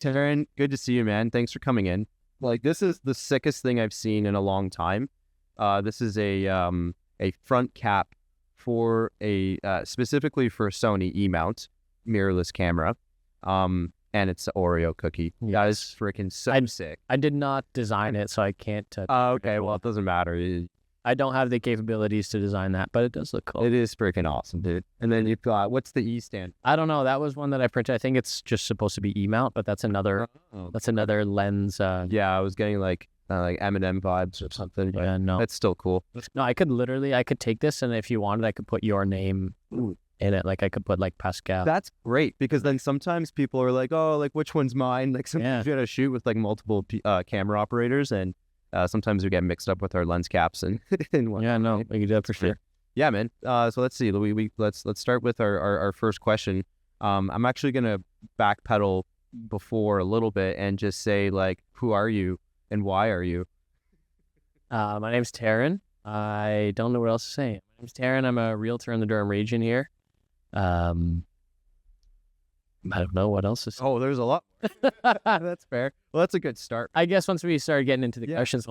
Tarryn, good to see you, man. Thanks for coming in. Like, this is the sickest thing I've seen in a long time. This is a front cap for a specifically for a Sony E-mount mirrorless camera. And it's an Oreo cookie. Yes. That is freaking so sick. I did not design it, so I can't. Okay, well, it doesn't matter. I don't have the capabilities to design that, but it does look cool. It is freaking awesome, dude. And then you've got, what's the E stand? I don't know. That was one that I printed. I think it's just supposed to be E-mount, but that's another lens. Yeah, I was getting like M&M vibes or something. But yeah, no. That's still cool. No, I could take this, and if you wanted, I could put your name in it. Like I could put like Pascal. That's great, because then sometimes people are like, oh, like which one's mine? Like sometimes you gotta shoot with like multiple camera operators, and sometimes we get mixed up with our lens caps and whatnot. Yeah, no, we can do that for sure. Yeah, man. So let's see. Let's start with our first question. I'm actually gonna backpedal before a little bit and just say, like, who are you and why are you? My name's Tarryn. I don't know what else to say. My name's Tarryn. I'm a realtor in the Durham region here. I don't know what else to say. Oh, there's a lot. That's fair. Well, that's a good start. I guess once we start getting into the questions,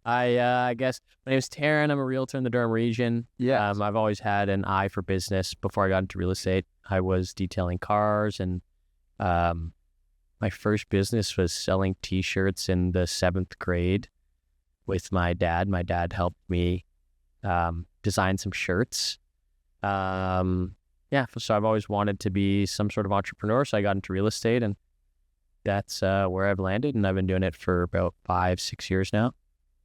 I guess my name's Tarryn. I'm a realtor in the Durham region. Yeah. I've always had an eye for business. Before I got into real estate, I was detailing cars, and my first business was selling T-shirts in the 7th grade with my dad. My dad helped me design some shirts. So I've always wanted to be some sort of entrepreneur, so I got into real estate, and that's where I've landed, and I've been doing it for about 5-6 years now,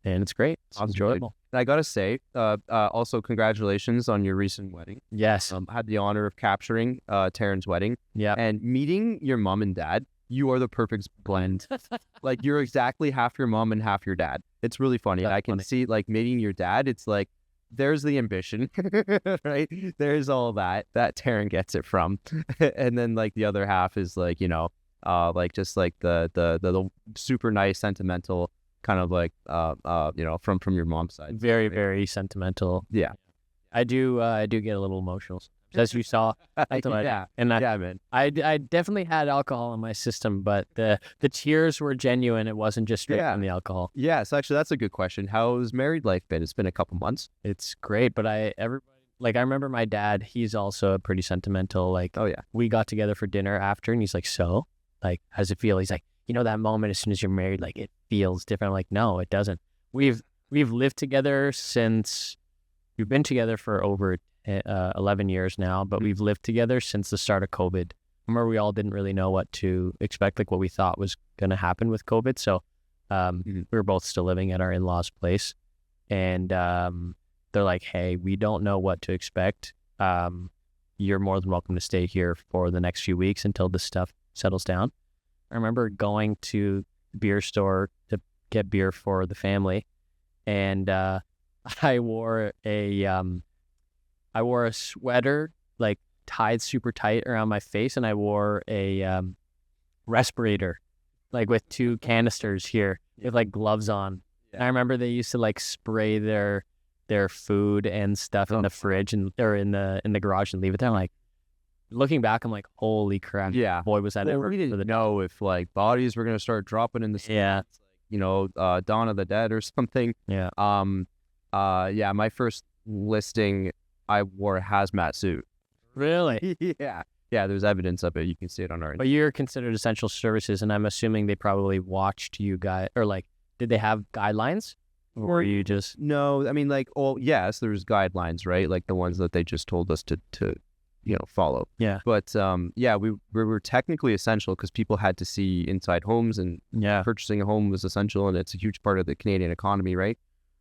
and it's great. It's enjoyable. I gotta say, also congratulations on your recent wedding. Yes. I had the honor of capturing Tarryn's wedding. Yeah. And meeting your mom and dad, you are the perfect blend. Like, you're exactly half your mom and half your dad. It's really funny. That's I can see, like, meeting your dad, it's like, there's the ambition, right? There's all that Tarryn gets it from. And then, like, the other half is, like, like, just like the super nice, sentimental kind of, like, from your mom's side. Very, very sentimental. Yeah. I do get a little emotional, as you saw. Yeah. And man. I definitely had alcohol in my system, but the tears were genuine. It wasn't just straight from the alcohol. Yeah, so actually that's a good question. How's married life been? It's been a couple months. It's great, but I remember my dad, he's also pretty sentimental. Like, oh yeah, we got together for dinner after, and he's like, so, like, how does it feel? He's like, that moment as soon as you're married, like, it feels different. I'm like, no, it doesn't. We've lived together since, we've been together for over 11 years now, but we've lived together since the start of COVID. Remember, we all didn't really know what to expect, like what we thought was going to happen with COVID. So we were both still living at our in-laws' place, and they're like, hey, we don't know what to expect. You're more than welcome to stay here for the next few weeks until this stuff settles down. I remember going to the beer store to get beer for the family, and I wore a sweater, like, tied super tight around my face, and I wore a respirator, like, with 2 canisters here with, like, gloves on. Yeah. I remember they used to, like, spray their food and stuff in the fridge or in the garage and leave it there. I'm like, looking back, I'm like, holy crap. Yeah. Boy, was that ever. We didn't know if, like, bodies were going to start dropping in the streets. Yeah. Dawn of the Dead or something. Yeah. My first listing, I wore a hazmat suit. Really? Yeah. Yeah, there's evidence of it. You can see it on our... But you're considered essential services, and I'm assuming they probably watched you guys, or, like, did they have guidelines? Or were you just... No, I mean, like, yes, there's guidelines, right? Like the ones that they just told us to follow. Yeah. But, we were technically essential because people had to see inside homes, and purchasing a home was essential, and it's a huge part of the Canadian economy, right?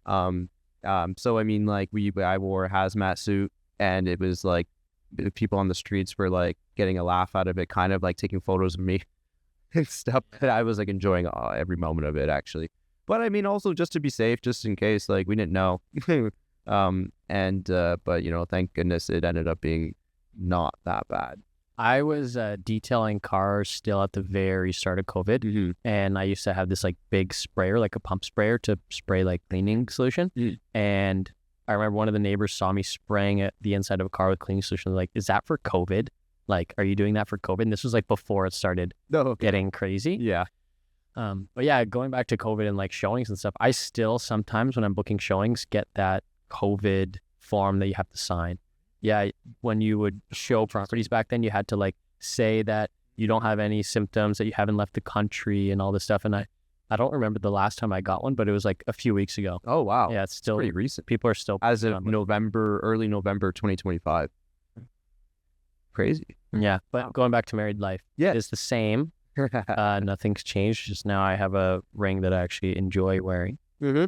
So, I mean, like, I wore a hazmat suit, and it was, like, people on the streets were, like, getting a laugh out of it, kind of, like, taking photos of me and stuff. I was, like, enjoying every moment of it, actually. But, I mean, also just to be safe, just in case, like, we didn't know. But, thank goodness it ended up being not that bad. I was detailing cars still at the very start of COVID, and I used to have this, like, big sprayer, like a pump sprayer, to spray, like, cleaning solution. And I remember one of the neighbors saw me spraying at the inside of a car with cleaning solution. Like, is that for COVID? Like, are you doing that for COVID? And this was like before it started getting crazy. Yeah. But yeah, going back to COVID and like showings and stuff, I still sometimes when I'm booking showings get that COVID form that you have to sign. Yeah, when you would show properties back then, you had to like say that you don't have any symptoms, that you haven't left the country and all this stuff. And I don't remember the last time I got one, but it was like a few weeks ago. Oh, wow. Yeah, it's still pretty recent. People are still as of early November 2025. Crazy. Yeah, but going back to married life, it's the same. Nothing's changed. Just now I have a ring that I actually enjoy wearing. Do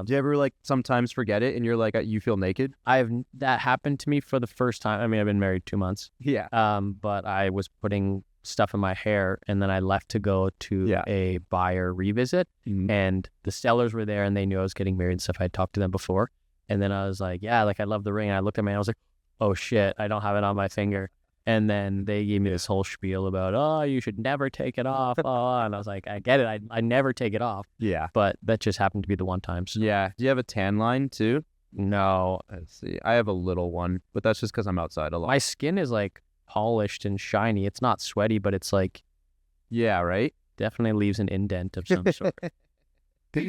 you ever like sometimes forget it and you're like, you feel naked? That happened to me for the first time. I mean, I've been married 2 months. Yeah. But I was putting stuff in my hair and then I left to go to a buyer revisit and the sellers were there and they knew I was getting married and stuff. I had talked to them before. And then I was like, yeah, like I love the ring. And I looked at me and I was like, oh shit, I don't have it on my finger. And then they gave me this whole spiel about, oh, you should never take it off. Oh, and I was like, I get it. I never take it off. Yeah. But that just happened to be the one time. So. Yeah. Do you have a tan line too? No. Let's see. I have a little one, but that's just because I'm outside a lot. My skin is like polished and shiny. It's not sweaty, but it's like. Yeah, right? Definitely leaves an indent of some sort.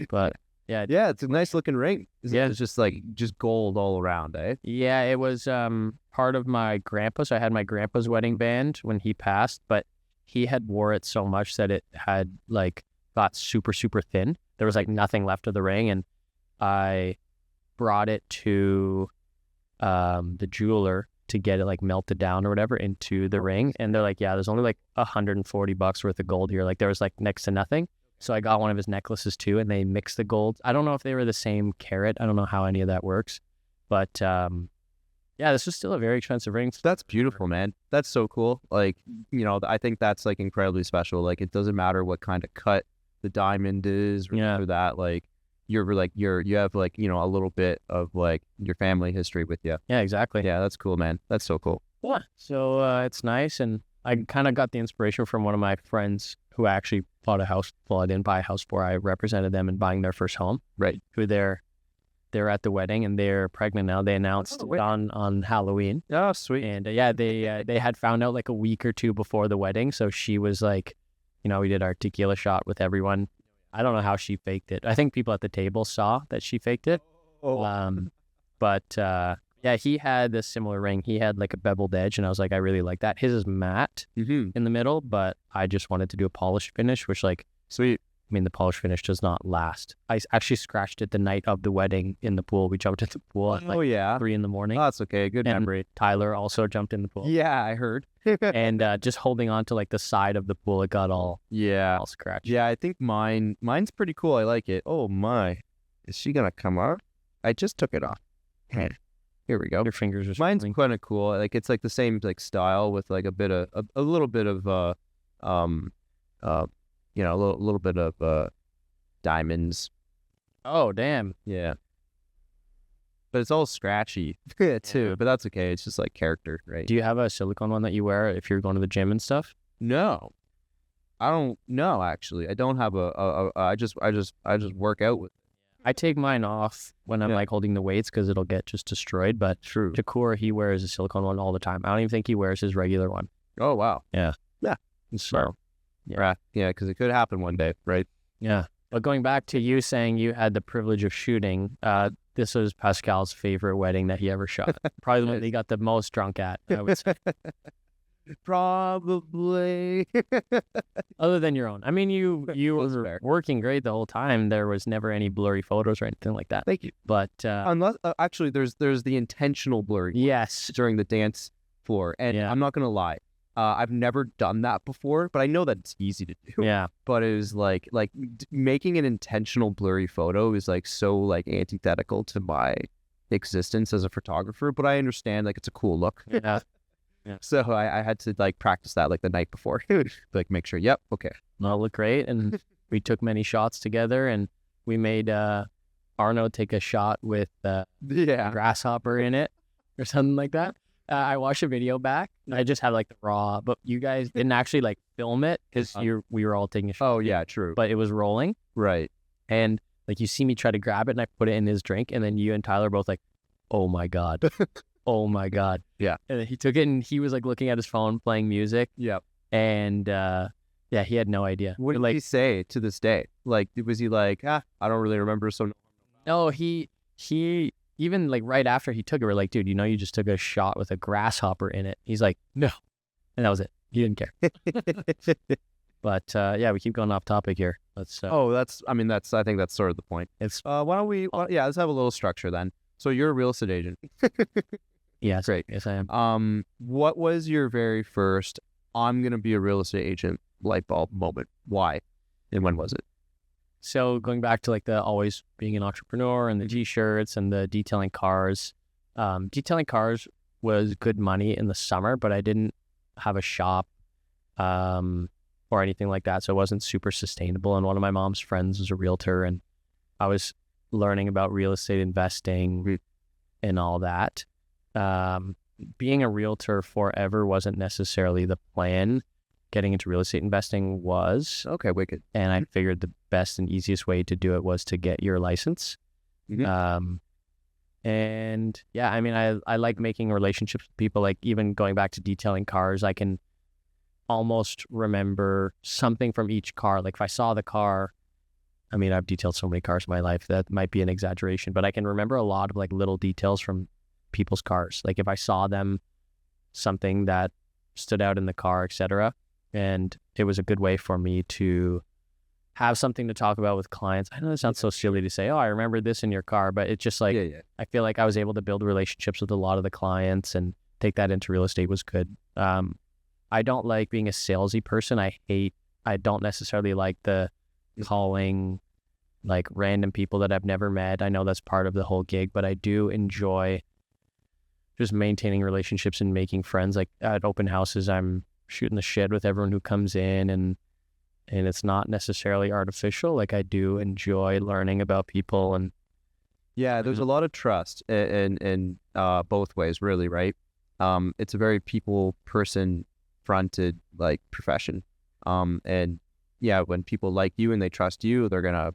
But. Yeah, it's a nice looking ring. It's just gold all around, eh? Yeah, it was part of my grandpa's. I had my grandpa's wedding band when he passed, but he had wore it so much that it had like got super, super thin. There was like nothing left of the ring, and I brought it to the jeweler to get it like melted down or whatever into the ring, and they're like, yeah, there's only like $140 worth of gold here. Like there was like next to nothing. So I got one of his necklaces too, and they mixed the gold. I don't know if they were the same carat. I don't know how any of that works. But yeah, this was still a very expensive ring. That's beautiful, man. That's so cool. Like, you know, I think that's like incredibly special. Like, it doesn't matter what kind of cut the diamond is or that. Like, you have like, you know, a little bit of like your family history with you. Yeah, exactly. Yeah, that's cool, man. That's so cool. Yeah. So it's nice. And I kind of got the inspiration from one of my friends who actually bought a house. Well, I didn't buy a house for. I represented them in buying their first home. Right. Who they're at the wedding and they're pregnant now. They announced on Halloween. Oh, sweet. And they had found out like a week or two before the wedding. So she was like, you know, we did our tequila shot with everyone. I don't know how she faked it. I think people at the table saw that she faked it. Yeah, he had this similar ring. He had like a beveled edge, and I was like, I really like that. His is matte in the middle, but I just wanted to do a polished finish, which like, sweet. I mean, the polished finish does not last. I actually scratched it the night of the wedding in the pool. We jumped in the pool at 3 a.m. Oh, that's okay. Good memory. Tyler also jumped in the pool. Yeah, I heard. And just holding on to like the side of the pool, it got all scratched. Yeah, I think mine's pretty cool. I like it. Oh my, is she gonna come up? I just took it off. Here we go. Your fingers are mine's kind of cool. Like it's like the same like style with like a little bit of you know, a little bit of diamonds. Oh damn. Yeah. But it's all scratchy too. But that's okay. It's just like character, right? Do you have a silicone one that you wear if you're going to the gym and stuff? No. I don't know actually. I don't have I just work out with. I take mine off when I'm like holding the weights because it'll get just destroyed. But true. Shakur, he wears a silicone one all the time. I don't even think he wears his regular one. Oh wow. Yeah. Yeah. So. Yeah. Yeah, because it could happen one day, right? Yeah. But going back to you saying you had the privilege of shooting, this was Pascal's favorite wedding that he ever shot. Probably the one he got the most drunk at, I would say. Probably. Other than your own. I mean, you were working great the whole time. There was never any blurry photos or anything like that. Thank you. But unless actually, there's the intentional blurry. Yes. During the dance floor, and I'm not gonna lie, I've never done that before, but I know that it's easy to do. Yeah. But it was like making an intentional blurry photo is like so like antithetical to my existence as a photographer. But I understand like it's a cool look. Yeah. Yeah. So I had to like practice that like the night before, like make sure. Yep. Okay. Well, it looked great, and we took many shots together, and we made Arno take a shot with a grasshopper in it or something like that. I watched a video back. I just had like the raw, but you guys didn't actually like film it because we were all taking a shot. Oh yeah, true. But it was rolling, right? And like you see me try to grab it, and I put it in his drink, and then you and Tyler both like, oh my god. oh my God. Yeah. And he took it and he was like looking at his phone, playing music. Yeah. And yeah, he had no idea. What did like, he say to this day? Like, was he like, I don't really remember, so no, he even like right after he took it, we're like, dude, you just took a shot with a grasshopper in it. He's like, no. And that was it. He didn't care. But yeah, we keep going off topic here. Let's. I think that's sort of the point. It's why don't we? Let's have a little structure then. So you're a real estate agent. Yes, great. Yes, I am. What was your very first I'm gonna be a real estate agent light bulb moment? Why, and when was it? So going back to like the always being an entrepreneur and the T-shirts and the detailing cars. Detailing cars was good money in the summer, but I didn't have a shop. Or anything like that. So it wasn't super sustainable. And one of my mom's friends was a realtor, and I was learning about real estate investing and all that. Being a realtor forever wasn't necessarily the plan. Getting into real estate investing was. Okay, wicked. And I figured the best and easiest way to do it was to get your license. Mm-hmm. And yeah, I mean, I like making relationships with people. Like even going back to detailing cars, I can almost remember something from each car. Like if I saw the car, I mean, I've detailed so many cars in my life that might be an exaggeration, but I can remember a lot of like little details from people's cars. Like if I saw them, something that stood out in the car, etc. And it was a good way for me to have something to talk about with clients. I know it sounds so silly to say, oh, I remember this in your car, but it's just like, I feel like I was able to build relationships with a lot of the clients and take that into real estate was good. I don't like being a salesy person. I don't necessarily like the calling like random people that I've never met. I know that's part of the whole gig, but I do enjoy just maintaining relationships and making friends. Like at open houses, I'm shooting the shit with everyone who comes in, and it's not necessarily artificial. Like I do enjoy learning about people, and yeah, there's a lot of trust in both ways, really, right? It's a very people person fronted like profession, and yeah, when people like you and they trust you, they're gonna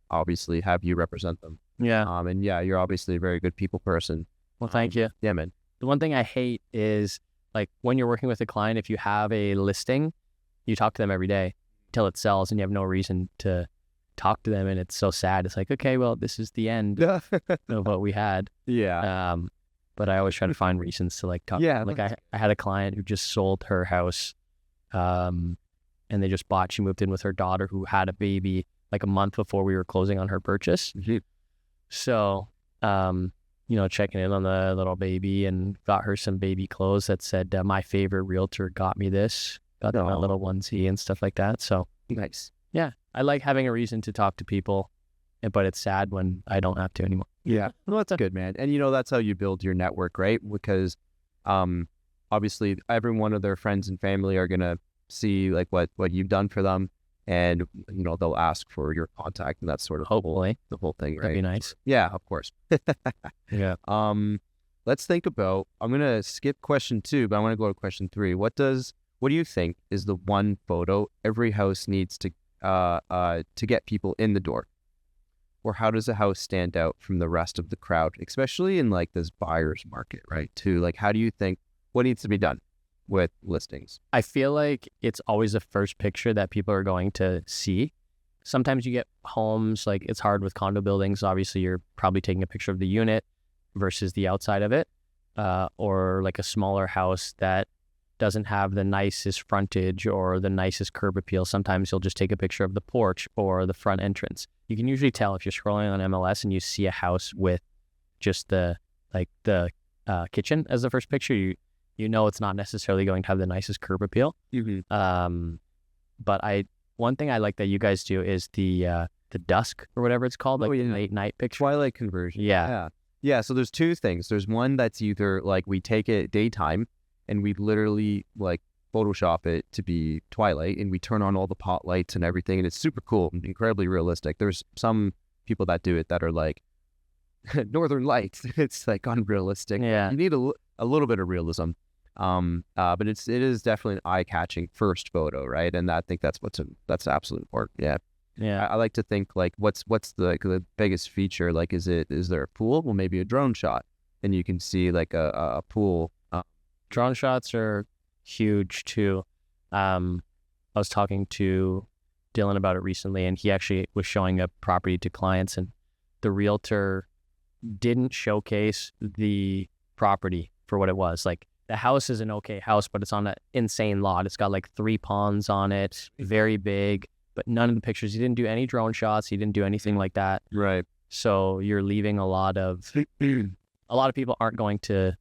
obviously have you represent them. And yeah, you're obviously a very good people person. Well, thank you. Yeah, man. The one thing I hate is like when you're working with a client, if you have a listing, you talk to them every day till it sells, and you have no reason to talk to them, and it's so sad. It's like, okay, well, this is the end of what we had. But I always try to find reasons to like talk. Like I had a client who just sold her house, and they just bought. She moved in with her daughter who had a baby like a month before we were closing on her purchase. Mm-hmm. So, checking in on the little baby and got her some baby clothes that said, my favorite realtor got me this. Got them a little onesie and stuff like that. So nice. Yeah, I like having a reason to talk to people, but it's sad when I don't have to anymore. Yeah, well, that's good, man. And that's how you build your network, right? Because obviously every one of their friends and family are gonna see like what you've done for them, and they'll ask for your contact, and that's sort of hopefully the whole thing, right? That'd be nice. Yeah, of course. Yeah. Let's think about. I'm gonna skip question 2, but I want to go to question 3. What do you think is the one photo every house needs to get people in the door? Or how does a house stand out from the rest of the crowd, especially in like this buyer's market, right? Too, like, how do you think, what needs to be done with listings? I feel like it's always the first picture that people are going to see. Sometimes you get homes, like it's hard with condo buildings. Obviously, you're probably taking a picture of the unit versus the outside of it, or like a smaller house that doesn't have the nicest frontage or the nicest curb appeal. Sometimes you'll just take a picture of the porch or the front entrance. You can usually tell if you're scrolling on MLS and you see a house with just the kitchen as the first picture, you know it's not necessarily going to have the nicest curb appeal. Mm-hmm. But one thing I like that you guys do is the dusk or whatever it's called, late night picture. Twilight conversion. Yeah. So there's 2 things. There's one that's either like we take it daytime and we literally like Photoshop it to be twilight, and we turn on all the pot lights and everything, and it's super cool and incredibly realistic. There's some people that do it that are like Northern Lights. It's like unrealistic. Yeah, you need a little bit of realism. But it is definitely an eye-catching first photo, right? And I think that's absolutely important. Yeah. I like to think like what's the biggest feature? Like, is there a pool? Well, maybe a drone shot. and you can see like a pool. Drone shots are huge too. I was talking to Dylan about it recently, and he actually was showing a property to clients, and the realtor didn't showcase the property for what it was. Like, the house is an okay house, but it's on an insane lot. It's got like 3 ponds on it, very big, but none of the pictures. He didn't do any drone shots. He didn't do anything like that. Right. So you're leaving a lot of people aren't going to.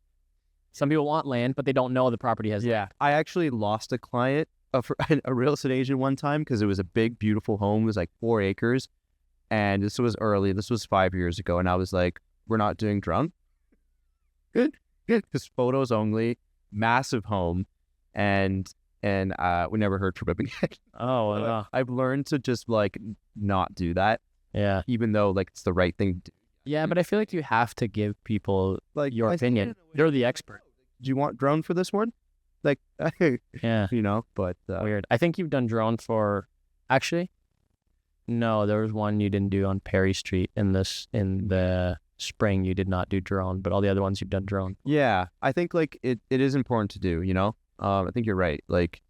Some people want land, but they don't know the property has. Yeah, I actually lost a client, a real estate agent one time, because it was a big, beautiful home. It was like 4 acres, and this was early. This was 5 years ago, and I was like, "We're not doing drone." Good, because photos only, massive home, and we never heard from him again. Oh, wow. I've learned to just like not do that. Yeah, even though like it's the right thing to do. Yeah, but I feel like you have to give people like your opinion. You're the expert. Do you want drone for this one? Like, yeah, but weird. I think you've done drone for. Actually, no, there was one you didn't do on Perry Street in the spring. You did not do drone, but all the other ones you've done drone. Yeah, I think like it is important to do. I think you're right. Like,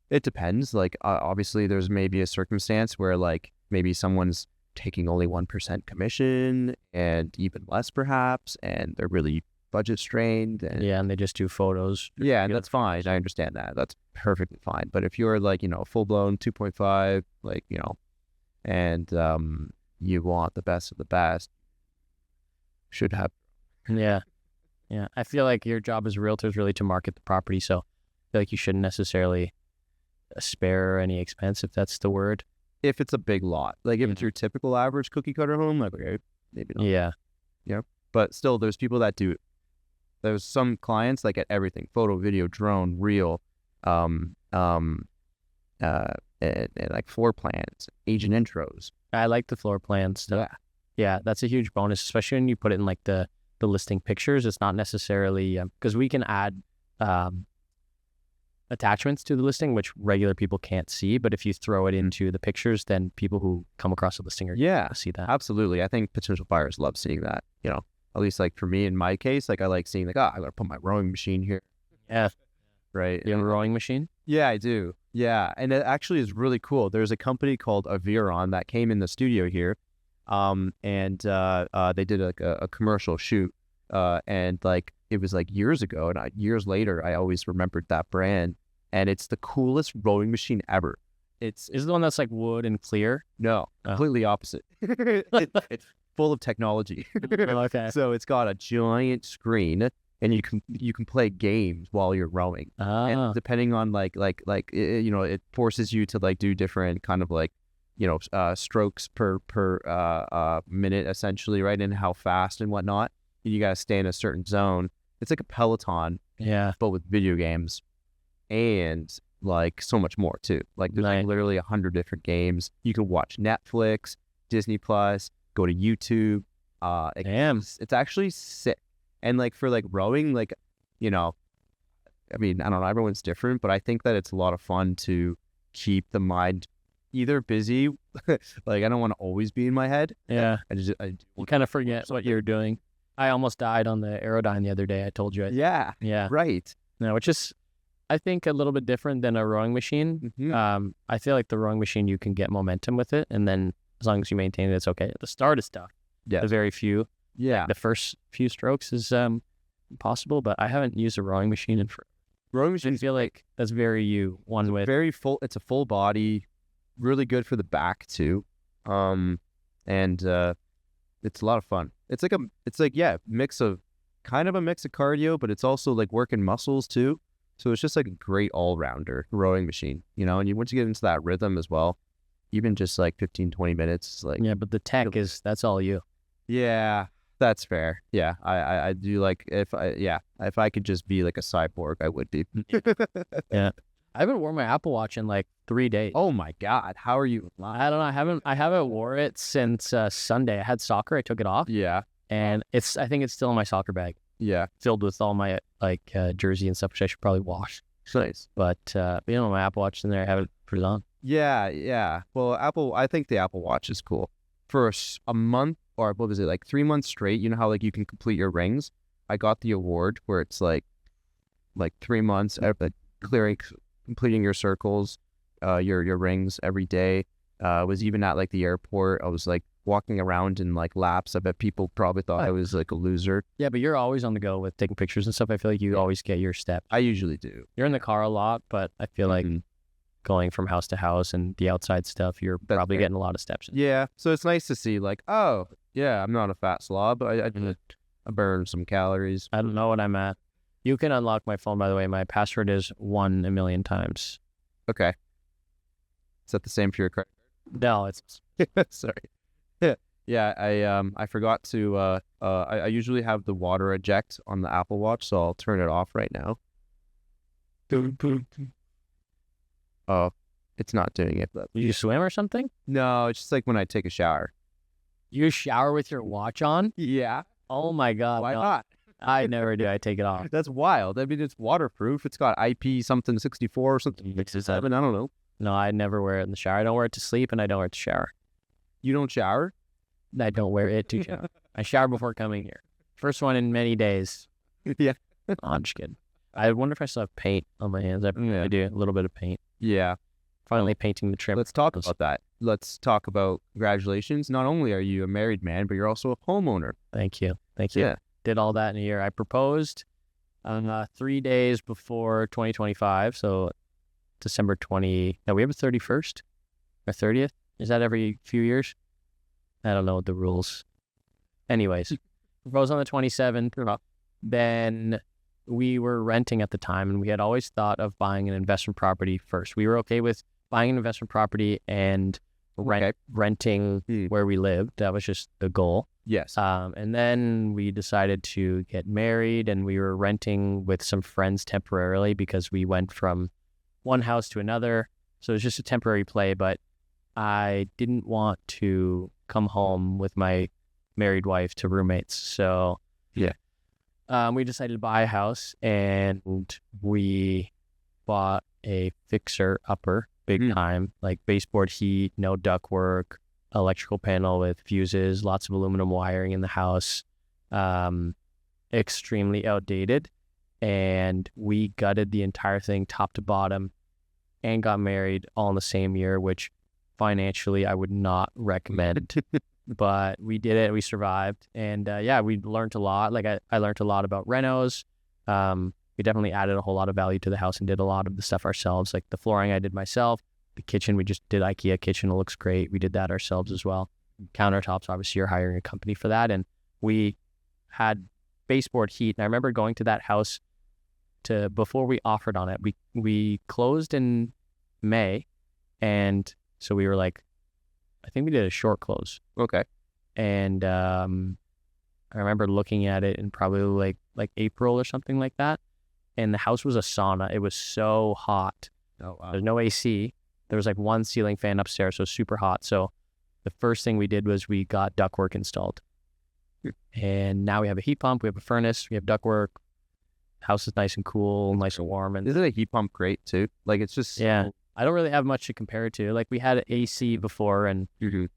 it depends. Like, obviously, there's maybe a circumstance where like maybe someone's taking only 1% commission and even less perhaps, and they're really budget strained. And they just do photos. Yeah, and that's fine. I understand that. That's perfectly fine. But if you're like, full blown 2.5, like, and you want the best of the best, should have. Yeah. I feel like your job as a realtor is really to market the property. So I feel like you shouldn't necessarily spare any expense, if that's the word. If it's a big lot, like if it's your typical average cookie cutter home, like, okay, maybe not. Yeah. But still, there's people that do it. There's some clients like at everything: photo, video, drone, reel, and like floor plans, agent intros. I like the floor plans. Yeah, that's a huge bonus, especially when you put it in like the listing pictures. It's not necessarily because we can add attachments to the listing, which regular people can't see. But if you throw it into the pictures, then people who come across the listing are going to see that. Absolutely. I think potential buyers love seeing that, at least like for me, in my case, like I like seeing like, I got to put my rowing machine here. Yeah. Right. You have a rowing machine? Yeah, I do. Yeah. And it actually is really cool. There's a company called Aviron that came in the studio here. And they did like a commercial shoot. And like, it was like years ago, and years later, I always remembered that brand. And it's the coolest rowing machine ever. Is it the one that's like wood and clear? No, completely opposite. It's full of technology. Okay. So it's got a giant screen, and you can play games while you're rowing. And depending on it forces you to like do different kind of like, strokes per minute essentially, right? And how fast and whatnot. You got to stay in a certain zone. It's like a Peloton, but with video games. And like so much more too. Like there's like literally 100 different games. You can watch Netflix, Disney Plus, go to YouTube. It's actually sick. And like for like rowing, like, I mean, I don't know, everyone's different, but I think that it's a lot of fun to keep the mind either busy. Like I don't want to always be in my head. Yeah. You kind of forget what you're doing. I almost died on the Aerodyne the other day. I told you. Yeah. Right. No, which is, I think, a little bit different than a rowing machine. Mm-hmm. I feel like the rowing machine, you can get momentum with it, and then as long as you maintain it, it's okay. At the start is tough. Yeah. The very few. Yeah. The first few strokes is possible, but I haven't used a rowing machine in forever. Rowing machine, I feel like that's very you. One with very full. It's a full body, really good for the back too, and it's a lot of fun. It's like mix of cardio, but it's also like working muscles too. So it's just like a great all-rounder rowing machine, and once you get into that rhythm as well, even just like 15, 20 minutes, like. Yeah, but the tech that's all you. Yeah, that's fair. Yeah, I do like, if I could just be like a cyborg, I would be. Yeah. I haven't worn my Apple Watch in like 3 days. Oh my God. How are you? I don't know. I haven't wore it since Sunday. I had soccer. I took it off. Yeah. And I think it's still in my soccer bag. Yeah. Filled with all my jersey and stuff, which I should probably wash. Nice. But my Apple Watch in there, I haven't put it on. Yeah. Well, I think the Apple Watch is cool. For a month, or what was it, like 3 months straight, you know how like you can complete your rings? I got the award where it's like 3 months completing your circles, your rings every day. Was even at like the airport. I was like walking around in like laps. I bet people probably thought I was like a loser. Yeah, but you're always on the go with taking pictures and stuff. I feel like you always get your step. I usually do. You're in the car a lot, but I feel like going from house to house and the outside stuff, you're probably getting a lot of steps in. Yeah, so it's nice to see like, oh, yeah, I'm not a fat slob. I burn some calories. I don't know what I'm at. You can unlock my phone, by the way. My password is 1 a million times. Okay. Is that the same for your credit card? No, it's... Sorry. Yeah, I forgot to, I usually have the water eject on the Apple Watch, so I'll turn it off right now. Oh, it's not doing it. But you swim or something? No, it's just like when I take a shower. You shower with your watch on? Yeah. Oh my God. Why not? I never do. I take it off. That's wild. I mean, it's waterproof. It's got IP something 64 or something 67. I don't know. No, I never wear it in the shower. I don't wear it to sleep and I don't wear it to shower. You don't shower? I don't wear it to shower. I shower before coming here. First one in many days. Yeah. Oh, I'm just kidding. I wonder if I still have paint on my hands. I do. A little bit of paint. Yeah. Finally painting the trim. Let's talk about that. Let's talk about congratulations. Not only are you a married man, but you're also a homeowner. Thank you. Thank you. Yeah. Did all that in a year. I proposed 3 days before 2025. So December 20. Now we have a 31st or 30th. Is that every few years? I don't know the rules. Anyways, proposed on the 27th. Then we were renting at the time, and we had always thought of buying an investment property first. We were okay with buying an investment property and renting where we lived. That was just the goal. Yes. And then we decided to get married, and we were renting with some friends temporarily because we went from one house to another. So it was just a temporary play, but I didn't want to come home with my married wife to roommates. So we decided to buy a house, and we bought a fixer-upper, big time, like baseboard heat, no ductwork, electrical panel with fuses, lots of aluminum wiring in the house, extremely outdated. And we gutted the entire thing top to bottom and got married all in the same year, which financially I would not recommend. But we did it. We survived. And we learned a lot. Like I learned a lot about renos. We definitely added a whole lot of value to the house and did a lot of the stuff ourselves. Like the flooring I did myself. The kitchen, we just did IKEA kitchen. It looks great. We did that ourselves as well. Countertops, obviously you're hiring a company for that. And we had baseboard heat. And I remember going to that house before we offered on it. We closed in May. And so we were like, I think we did a short close. Okay. And I remember looking at it in probably like April or something like that. And the house was a sauna. It was so hot. Oh, wow. There's no AC. There was like one ceiling fan upstairs, so it was super hot. So the first thing we did was we got ductwork installed. And now we have a heat pump, we have a furnace, we have ductwork. House is nice and cool, nice and warm. And isn't a heat pump great too? Like it's just... Yeah. I don't really have much to compare it to. Like we had AC before, and it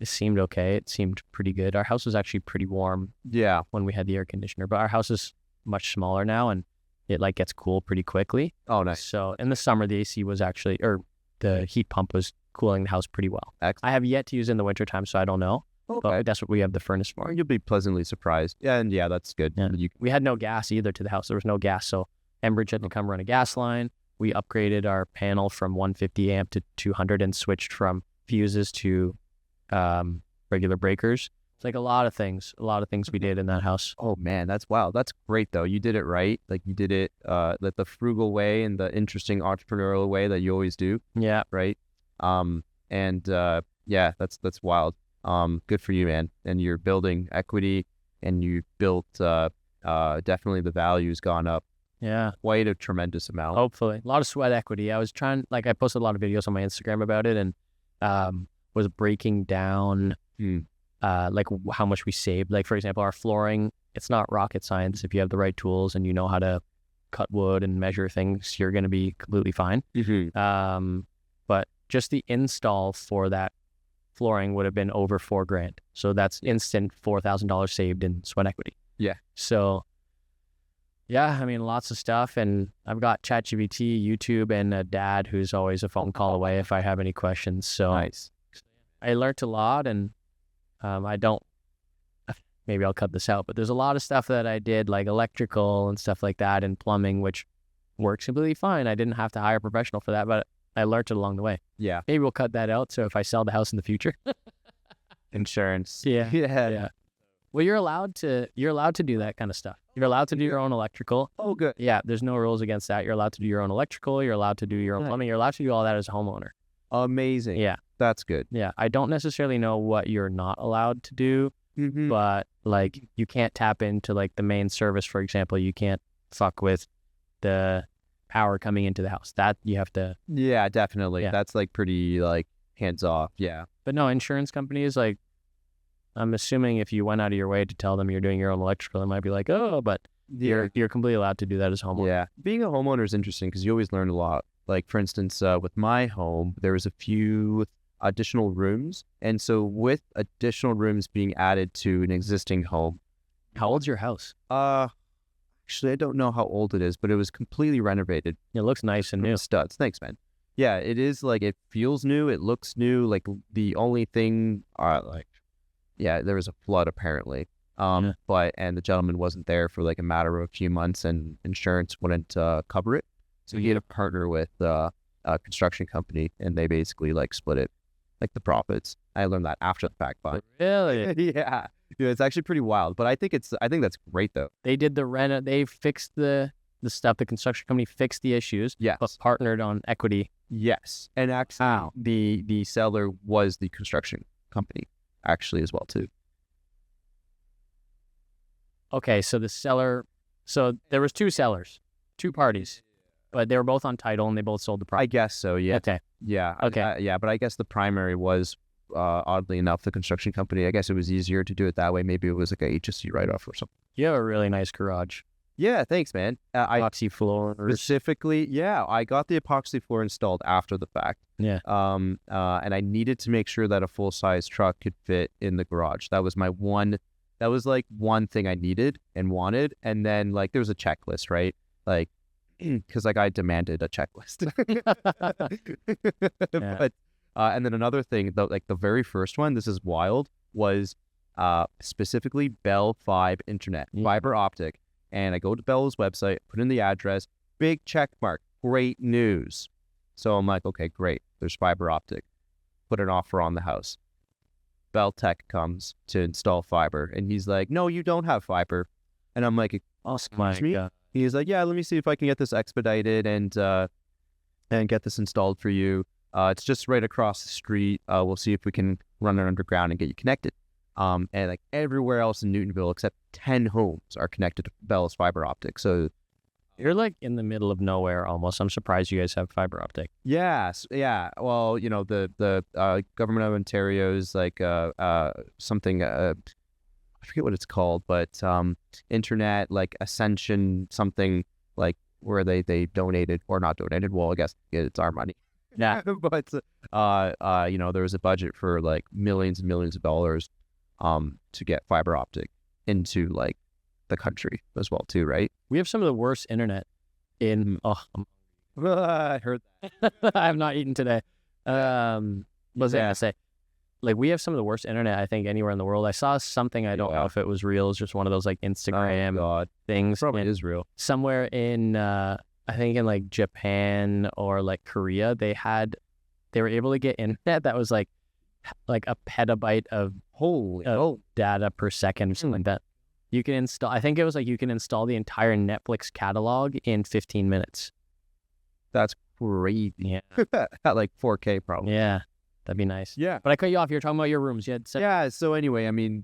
seemed okay. It seemed pretty good. Our house was actually pretty warm. Yeah. When we had the air conditioner, but our house is much smaller now, and it like gets cool pretty quickly. Oh, nice. So in the summer, the AC was actually, or the heat pump was cooling the house pretty well. Excellent. I have yet to use it in the wintertime, so I don't know. Okay. But that's what we have the furnace for. You'll be pleasantly surprised. Yeah, and that's good. Yeah. We had no gas either to the house. There was no gas, so Enbridge had to come run a gas line. We upgraded our panel from 150 amp to 200 and switched from fuses to regular breakers. It's like a lot of things we did in that house. Oh man, that's wild. That's great though. You did it right. Like you did it like the frugal way and the interesting entrepreneurial way that you always do. Yeah. Right. That's wild. Good for you, man. And you're building equity, and you built definitely the value's gone up. Yeah. Quite a tremendous amount. Hopefully. A lot of sweat equity. I was trying, like I posted a lot of videos on my Instagram about it, and was breaking down like how much we saved. Like for example, our flooring, it's not rocket science. If you have the right tools and you know how to cut wood and measure things, you're going to be completely fine. But just the install for that flooring would have been over $4,000. So that's instant $4,000 saved in sweat equity. Yeah. So, yeah, I mean, lots of stuff. And I've got ChatGPT, YouTube, and a dad who's always a phone call away if I have any questions. So Nice. I learned a lot, and I don't, maybe I'll cut this out, but there's a lot of stuff that I did, like electrical and stuff like that, and plumbing, which works completely fine. I didn't have to hire a professional for that, but I learned it along the way. Yeah. Maybe we'll cut that out. So if I sell the house in the future. Insurance. Yeah. Yeah. Well, you're allowed to do that kind of stuff. You're allowed to do your own electrical. Oh, good. Yeah, there's no rules against that. You're allowed to do your own electrical. You're allowed to do your own plumbing. You're allowed to do all that as a homeowner. Amazing. Yeah. That's good. Yeah. I don't necessarily know what you're not allowed to do, but like you can't tap into like the main service, for example. You can't fuck with the power coming into the house. That you have to. Yeah, definitely. Yeah. That's like pretty like hands off. Yeah. But no, insurance companies, like, I'm assuming if you went out of your way to tell them you're doing your own electrical, it might be like, oh, but you're completely allowed to do that as a homeowner. Yeah. Being a homeowner is interesting because you always learn a lot. Like, for instance, with my home, there was a few additional rooms. And so with additional rooms being added to an existing home. How old's your house? Actually, I don't know how old it is, but it was completely renovated. It looks nice and new. Studs. Thanks, man. Yeah, it is like, it feels new. It looks new. Like the only thing, there was a flood apparently. And the gentleman wasn't there for like a matter of a few months and insurance wouldn't cover it. So he had to partner with a construction company and they basically like split it, like the profits. I learned that after the fact, but really? yeah, it's actually pretty wild. But I think that's great though. They did they fixed the stuff. The construction company fixed the issues. Yes. But partnered on equity. Yes, and actually, the seller was the construction company actually as well too. Okay, so there was two sellers, two parties, but they were both on title and they both sold the property. I guess so. Yeah. Okay. Yeah. Okay. But I guess the primary was oddly enough the construction company. I guess it was easier to do it that way. Maybe it was like a HSC write-off or something. You have a really nice garage. Yeah, thanks, man. Epoxy floors. Specifically, yeah, I got the epoxy floor installed after the fact. Yeah. And I needed to make sure that a full-size truck could fit in the garage. That was like one thing I needed and wanted. And then like there was a checklist, right? Like, because like I demanded a checklist. Yeah. But and then another thing, like the very first one, this is wild, was specifically Bell 5 internet, fiber optic. And I go to Bell's website, put in the address, big check mark, great news. So I'm like, okay, great. There's fiber optic. Put an offer on the house. Bell Tech comes to install fiber. And he's like, no, you don't have fiber. And I'm like, excuse me? God. He's like, yeah, let me see if I can get this expedited and get this installed for you. It's just right across the street. We'll see if we can run it underground and get you connected. And like everywhere else in Newtonville, except 10 homes are connected to Bell's fiber optic. So you're like in the middle of nowhere almost. I'm surprised you guys have fiber optic. Yes. Yeah. Well, the government of Ontario's like something, I forget what it's called, but internet, like Ascension, something like where they donated or not donated. Well, I guess it's our money. Yeah. But, there was a budget for like millions and millions of dollars to get fiber optic into like the country as well too, right? We have some of the worst internet in, I heard that. I have not eaten today. What was I going to say? Like we have some of the worst internet, I think, anywhere in the world. I saw something, I don't know if it was real. It's just one of those like Instagram things. Probably is real. Somewhere in, I think in like Japan or like Korea, they were able to get internet that was like a petabyte of data per second or something like that. You can install, I think it was like you can install the entire Netflix catalog in 15 minutes. That's crazy. Yeah. At like 4K probably. Yeah. That'd be nice. Yeah. But I cut you off. You're talking about your rooms. Yeah. So anyway, I mean,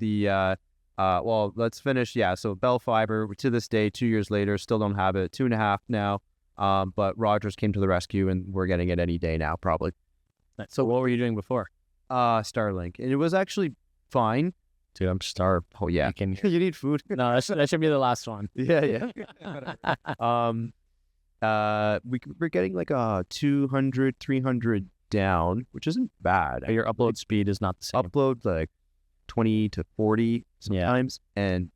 well, let's finish. Yeah. So Bell Fiber, to this day, 2 years later, still don't have it. 2.5 now. But Rogers came to the rescue and we're getting it any day now, probably. So what were you doing before? Starlink. And it was actually fine. Dude, I'm starved. Oh, yeah. You need food. No, that should be the last one. Yeah. We're getting like a 200, 300 down, which isn't bad. But your upload speed is not the same. Upload like 20 to 40 sometimes.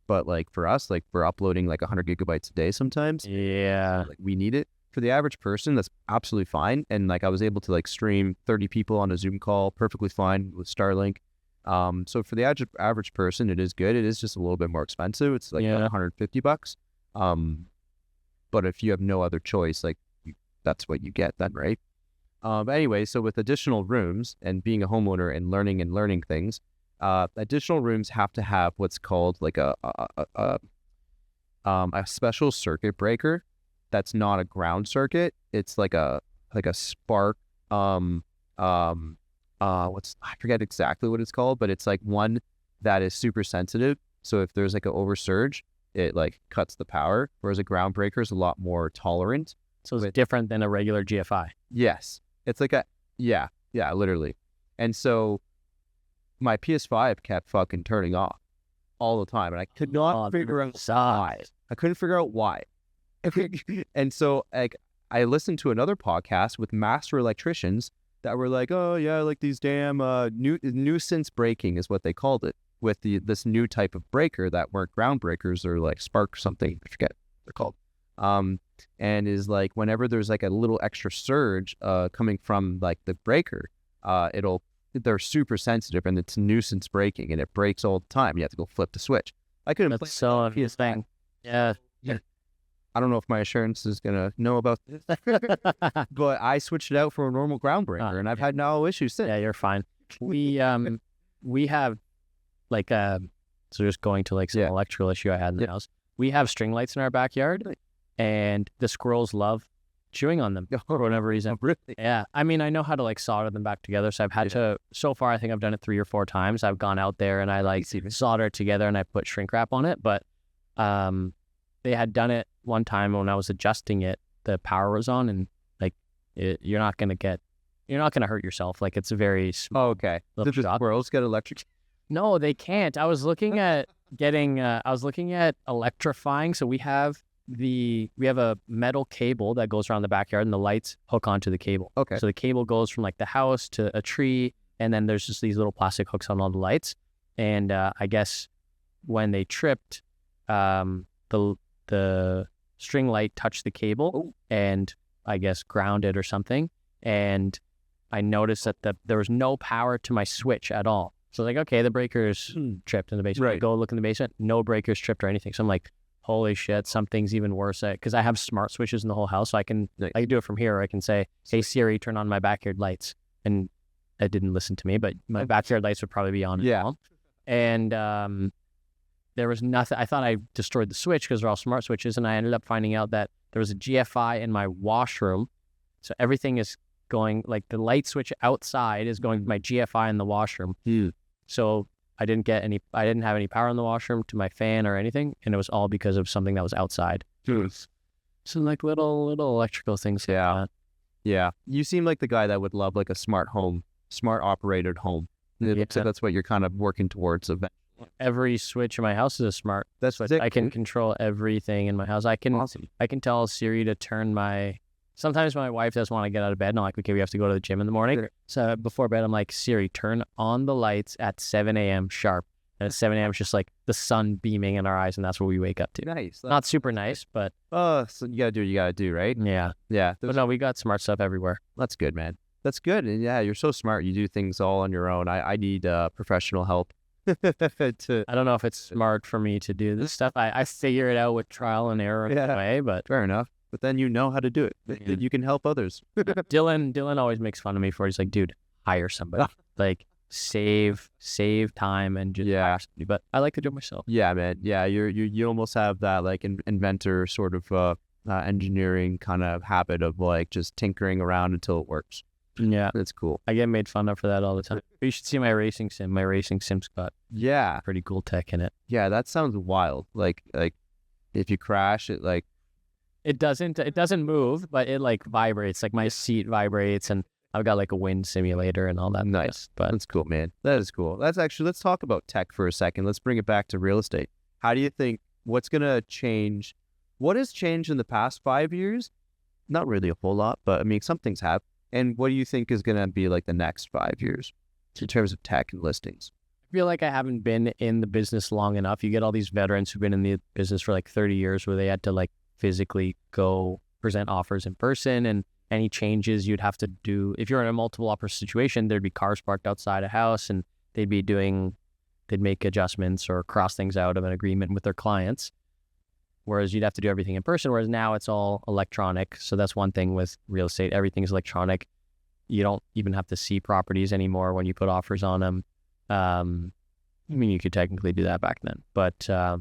But like for us, like we're uploading like 100 gigabytes a day sometimes. Yeah. So, like we need it. For the average person, that's absolutely fine. And like I was able to like stream 30 people on a Zoom call perfectly fine with Starlink. So for the average person, it is good. It is just a little bit more expensive. It's like $150. But if you have no other choice, like that's what you get then, right? But anyway, so with additional rooms and being a homeowner and learning things, additional rooms have to have what's called like a special circuit breaker. That's not a ground circuit. It's like a spark. I forget exactly what it's called, but it's like one that is super sensitive. So if there's like an oversurge, it like cuts the power. Whereas a ground breaker is a lot more tolerant. So it's different than a regular GFI. Yes, it's like literally. And so my PS5 kept fucking turning off all the time, and I could not figure out why. I couldn't figure out why. And so like I listened to another podcast with master electricians that were like, oh yeah, like these damn nuisance breaking is what they called it, with this new type of breaker that weren't ground breakers or like spark something, I forget what they're called. And is like whenever there's like a little extra surge coming from like the breaker, they're super sensitive and it's nuisance breaking and it breaks all the time. You have to go flip the switch. I couldn't play so interesting. Yeah. I don't know if my assurance is gonna know about this, but I switched it out for a normal ground breaker, and I've had no issues since. Yeah, you're fine. We have like so just going to like some electrical issue I had in the house. We have string lights in our backyard, and the squirrels love chewing on them for whatever reason. Really? Yeah, I mean I know how to like solder them back together, so I've had to. So far, I think I've done it 3 or 4 times. I've gone out there and I like solder it together and I put shrink wrap on it, but they had done it one time when I was adjusting it, the power was on, and like you're not gonna hurt yourself. Like it's a very small. Okay. Did the squirrels get electric? No, they can't. I was looking at electrifying. So we have a metal cable that goes around the backyard, and the lights hook onto the cable. Okay. So the cable goes from like the house to a tree, and then there's just these little plastic hooks on all the lights. And I guess when they tripped, the string light touched the cable and I guess grounded or something. And I noticed that there was no power to my switch at all. So like, okay, the breaker's tripped in the basement. Right. I go look in the basement, no breakers tripped or anything. So I'm like, holy shit, something's even worse. Because I have smart switches in the whole house. So I can do it from here. Or I can say, hey Siri, turn on my backyard lights. And it didn't listen to me, but my backyard lights would probably be on. Yeah. And there was nothing. I thought I destroyed the switch because they're all smart switches, and I ended up finding out that there was a GFI in my washroom. So everything is going, like the light switch outside is going to my GFI in the washroom. So I didn't have any power in the washroom to my fan or anything, and it was all because of something that was outside. So like little electrical things. Like that. Yeah. You seem like the guy that would love like a smart operated home. It looks like that's what you're kind of working towards eventually. Every switch in my house is a smart switch. I can control everything in my house. I can tell Siri to turn sometimes my wife doesn't want to get out of bed, and I'm like, okay, we have to go to the gym in the morning. Sure. So before bed, I'm like, Siri, turn on the lights at 7 a.m. sharp. And at 7 a.m. it's just like the sun beaming in our eyes, and that's what we wake up to. Nice. Not super nice, but so you gotta do what you gotta do, right? Yeah. But no, we got smart stuff everywhere. That's good, man. That's good. And yeah, you're so smart. You do things all on your own. I need professional help. I don't know if it's smart for me to do this stuff. I figure it out with trial and error in a way, but fair enough. But then you know how to do it. Yeah. You can help others. Dylan always makes fun of me for it. He's like, dude, hire somebody. Like save time and just hire somebody. But I like to do it myself. Yeah, man. Yeah, you almost have that like inventor sort of engineering kind of habit of like just tinkering around until it works. Yeah, that's cool. I get made fun of for that all the time. You should see my racing sim. My racing sim's got pretty cool tech in it. Yeah, that sounds wild. Like if you crash, it doesn't move, but it like vibrates. Like my seat vibrates, and I've got like a wind simulator and all that. Nice, stuff, but that's cool, man. That is cool. Let's talk about tech for a second. Let's bring it back to real estate. How do you think what's gonna change? What has changed in the past 5 years? Not really a whole lot, but I mean some things have. And what do you think is going to be like the next 5 years in terms of tech and listings? feel like I haven't been in the business long enough. You get all these veterans who've been in the business for like 30 years where they had to like physically go present offers in person, and any changes you'd have to do. If you're in a multiple offer situation, there'd be cars parked outside a house and they'd make adjustments or cross things out of an agreement with their clients. Whereas you'd have to do everything in person, whereas now it's all electronic. So that's one thing with real estate. Everything's electronic. You don't even have to see properties anymore when you put offers on them. I mean, you could technically do that back then, but yeah,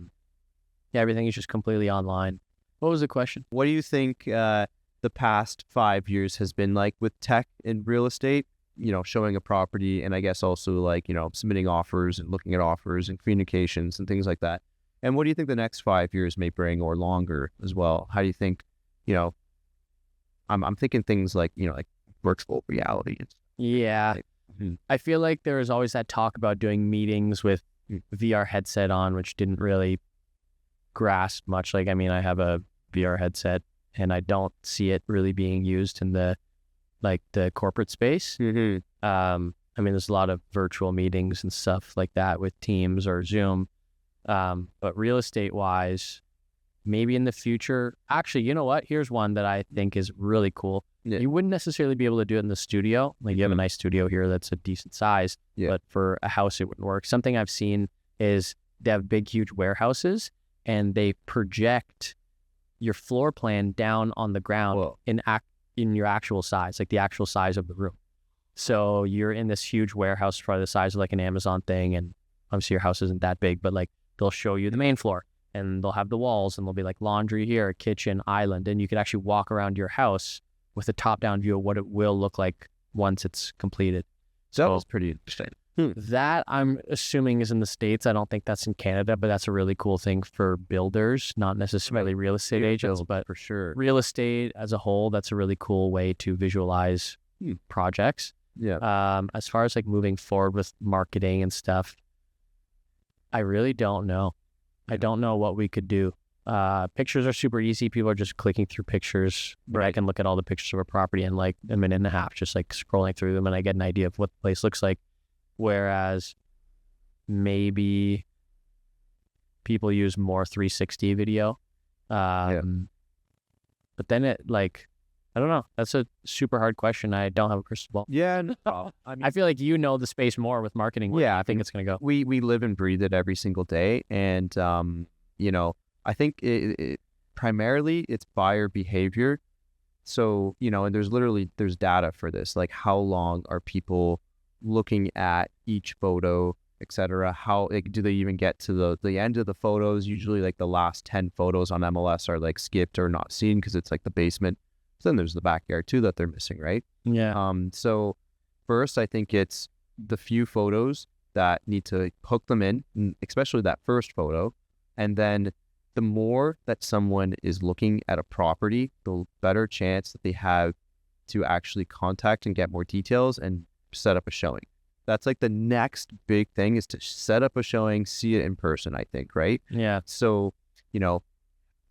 everything is just completely online. What was the question? What do you think the past 5 years has been like with tech in real estate? You know, showing a property, and I guess also like, you know, submitting offers and looking at offers and communications and things like that. And what do you think the next 5 years may bring, or longer as well? How do you think, you know, I'm thinking things like, you know, like virtual reality. Yeah. I feel like there was always that talk about doing meetings with VR headset on, which didn't really grasp much. Like, I mean, I have a VR headset and I don't see it really being used in the corporate space. I mean, there's a lot of virtual meetings and stuff like that with Teams or Zoom. But real estate wise, maybe in the future, actually, you know what? Here's one that I think is really cool. Yeah. You wouldn't necessarily be able to do it in the studio. Like, you have a nice studio here that's a decent size, but for a house, it wouldn't work. Something I've seen is they have big, huge warehouses and they project your floor plan down on the ground in your actual size, like the actual size of the room. So you're in this huge warehouse, probably the size of like an Amazon thing. And obviously your house isn't that big, but like they'll show you the main floor and they'll have the walls and there'll be like laundry here, kitchen, island. And you could actually walk around your house with a top-down view of what it will look like once it's completed. So that was pretty interesting. That I'm assuming is in the States. I don't think that's in Canada, but that's a really cool thing for builders, not necessarily real estate agents, but for sure real estate as a whole. That's a really cool way to visualize projects. Yeah. As far as like moving forward with marketing and stuff, I really don't know. I don't know what we could do. Pictures are super easy. People are just clicking through pictures. Right. I can look at all the pictures of a property in like a minute and a half, just like scrolling through them, and I get an idea of what the place looks like. Whereas maybe people use more 360 video. But then it like, I don't know. That's a super hard question. I don't have a crystal ball. Yeah. No, I mean, I feel like you know the space more with marketing. Yeah. I think it's going to go. We live and breathe it every single day. And, you know, I think it primarily it's buyer behavior. So, you know, and there's data for this, like how long are people looking at each photo, etc. How like, do they even get to the end of the photos? Usually like the last 10 photos on MLS are like skipped or not seen because it's like the basement. So then there's the backyard too that they're missing, right? Yeah. So first, I think it's the few photos that need to hook them in, especially that first photo. And then the more that someone is looking at a property, the better chance that they have to actually contact and get more details and set up a showing. That's like the next big thing, is to set up a showing, see it in person, I think, right? Yeah. So, you know,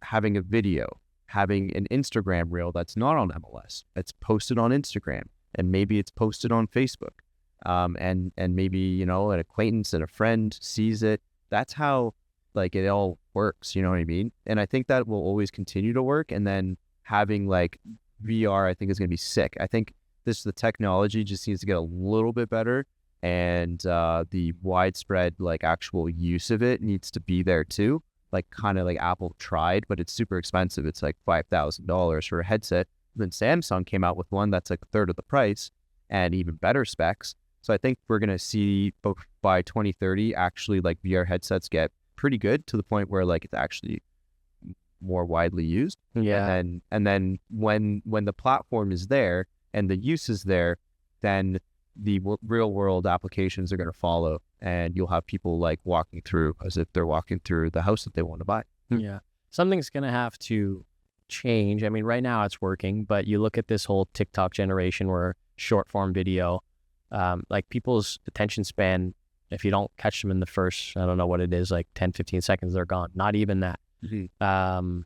having a video, having an Instagram reel that's not on MLS, that's posted on Instagram, and maybe it's posted on Facebook. And maybe, you know, an acquaintance and a friend sees it. That's how like it all works, you know what I mean? And I think that will always continue to work. And then having like VR, I think is going to be sick. I think the technology just needs to get a little bit better, and the widespread like actual use of it needs to be there too. Like kind of like Apple tried, but it's super expensive. It's like $5,000 for a headset. Then Samsung came out with one that's like a third of the price and even better specs. So I think we're going to see by 2030 actually like VR headsets get pretty good to the point where like it's actually more widely used. Yeah. And then when the platform is there and the use is there, then the real world applications are going to follow, and you'll have people like walking through as if they're walking through the house that they want to buy. Yeah. Something's going to have to change. I mean, right now it's working, but you look at this whole TikTok generation where short form video, like people's attention span, if you don't catch them in the first, I don't know what it is, like 10, 15 seconds, they're gone. Not even that. Mm-hmm.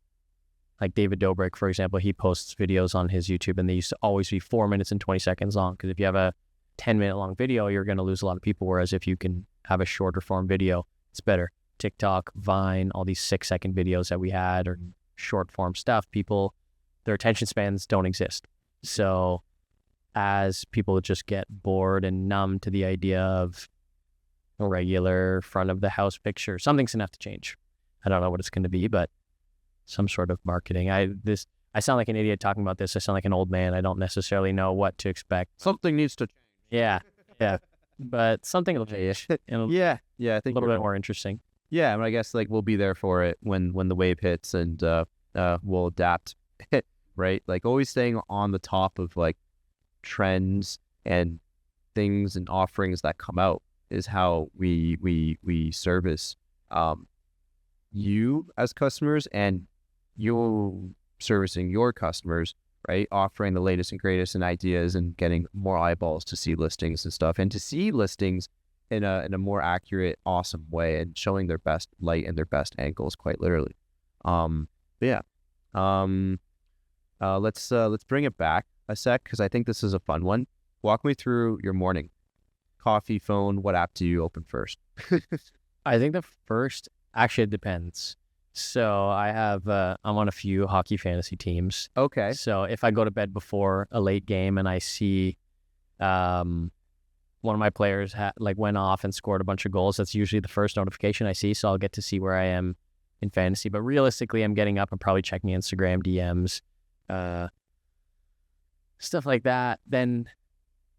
Like David Dobrik, for example, he posts videos on his YouTube and they used to always be 4 minutes and 20 seconds long. Because if you have a 10-minute long video, you're going to lose a lot of people. Whereas if you can have a shorter form video, it's better. TikTok, Vine, all these 6-second videos that we had, or short form stuff, people, their attention spans don't exist. So as people just get bored and numb to the idea of a regular front of the house picture, something's gonna have to change. I don't know what it's going to be, but some sort of marketing. I sound like an idiot talking about this. I sound like an old man. I don't necessarily know what to expect. Something needs to change. Yeah. But something will change. Yeah, I think a little bit more interesting. Yeah, I guess like we'll be there for it when the wave hits, and we'll adapt. Right, like always staying on the top of like trends and things and offerings that come out is how we service you as customers, and you servicing your customers, right? Offering the latest and greatest in ideas and getting more eyeballs to see listings and stuff, and to see listings in a more accurate, awesome way, and showing their best light and their best angles, quite literally. Let's bring it back a sec, because I think this is a fun one. Walk me through your morning. Coffee, phone, what app do you open first? I think the first, actually, it depends. So I'm on a few hockey fantasy teams. Okay. So if I go to bed before a late game and I see one of my players went off and scored a bunch of goals, that's usually the first notification I see. So I'll get to see where I am in fantasy. But realistically, I'm getting up and probably checking Instagram DMs, stuff like that. Then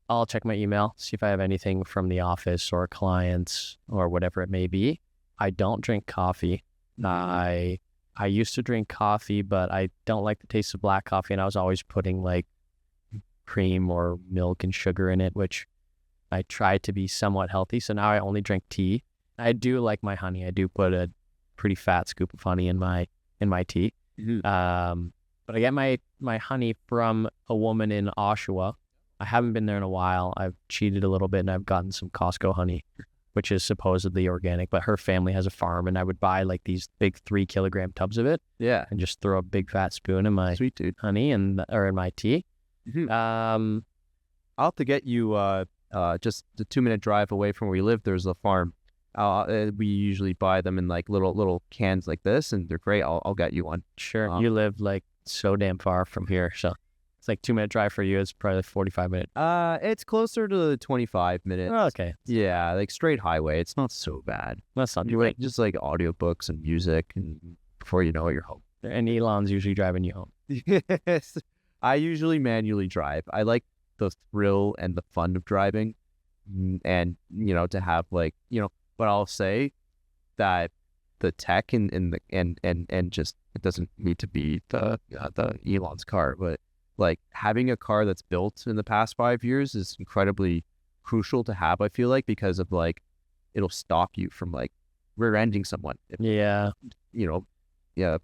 I'll check my email, see if I have anything from the office or clients or whatever it may be. I don't drink coffee. I used to drink coffee, but I don't like the taste of black coffee, and I was always putting like cream or milk and sugar in it, which I tried to be somewhat healthy. So now I only drink tea. I do like my honey. I do put a pretty fat scoop of honey in my tea. Mm-hmm. But I get my honey from a woman in Oshawa. I haven't been there in a while. I've cheated a little bit, and I've gotten some Costco honey, which is supposedly organic, but her family has a farm, and I would buy like these big 3-kilogram tubs of it. Yeah. And just throw a big fat spoon in my sweet dude honey or in my tea. Mm-hmm. I'll have to get you just a 2-minute drive away from where we live. There's a farm. We usually buy them in like little cans like this, and they're great. I'll get you one. Sure. You live like so damn far from here, so it's like 2-minute drive for you. It's probably 45 minutes. It's closer to 25 minutes. Oh, okay. Yeah, like straight highway. It's not so bad. That's not like just like audiobooks and music, and before you know it, you're home. And Elon's usually driving you home. Yes, I usually manually drive. I like the thrill and the fun of driving, and to have like But I'll say that the tech and just, it doesn't need to be the Elon's car, but like having a car that's built in the past 5 years is incredibly crucial to have, I feel like, because of like, it'll stop you from like rear-ending someone.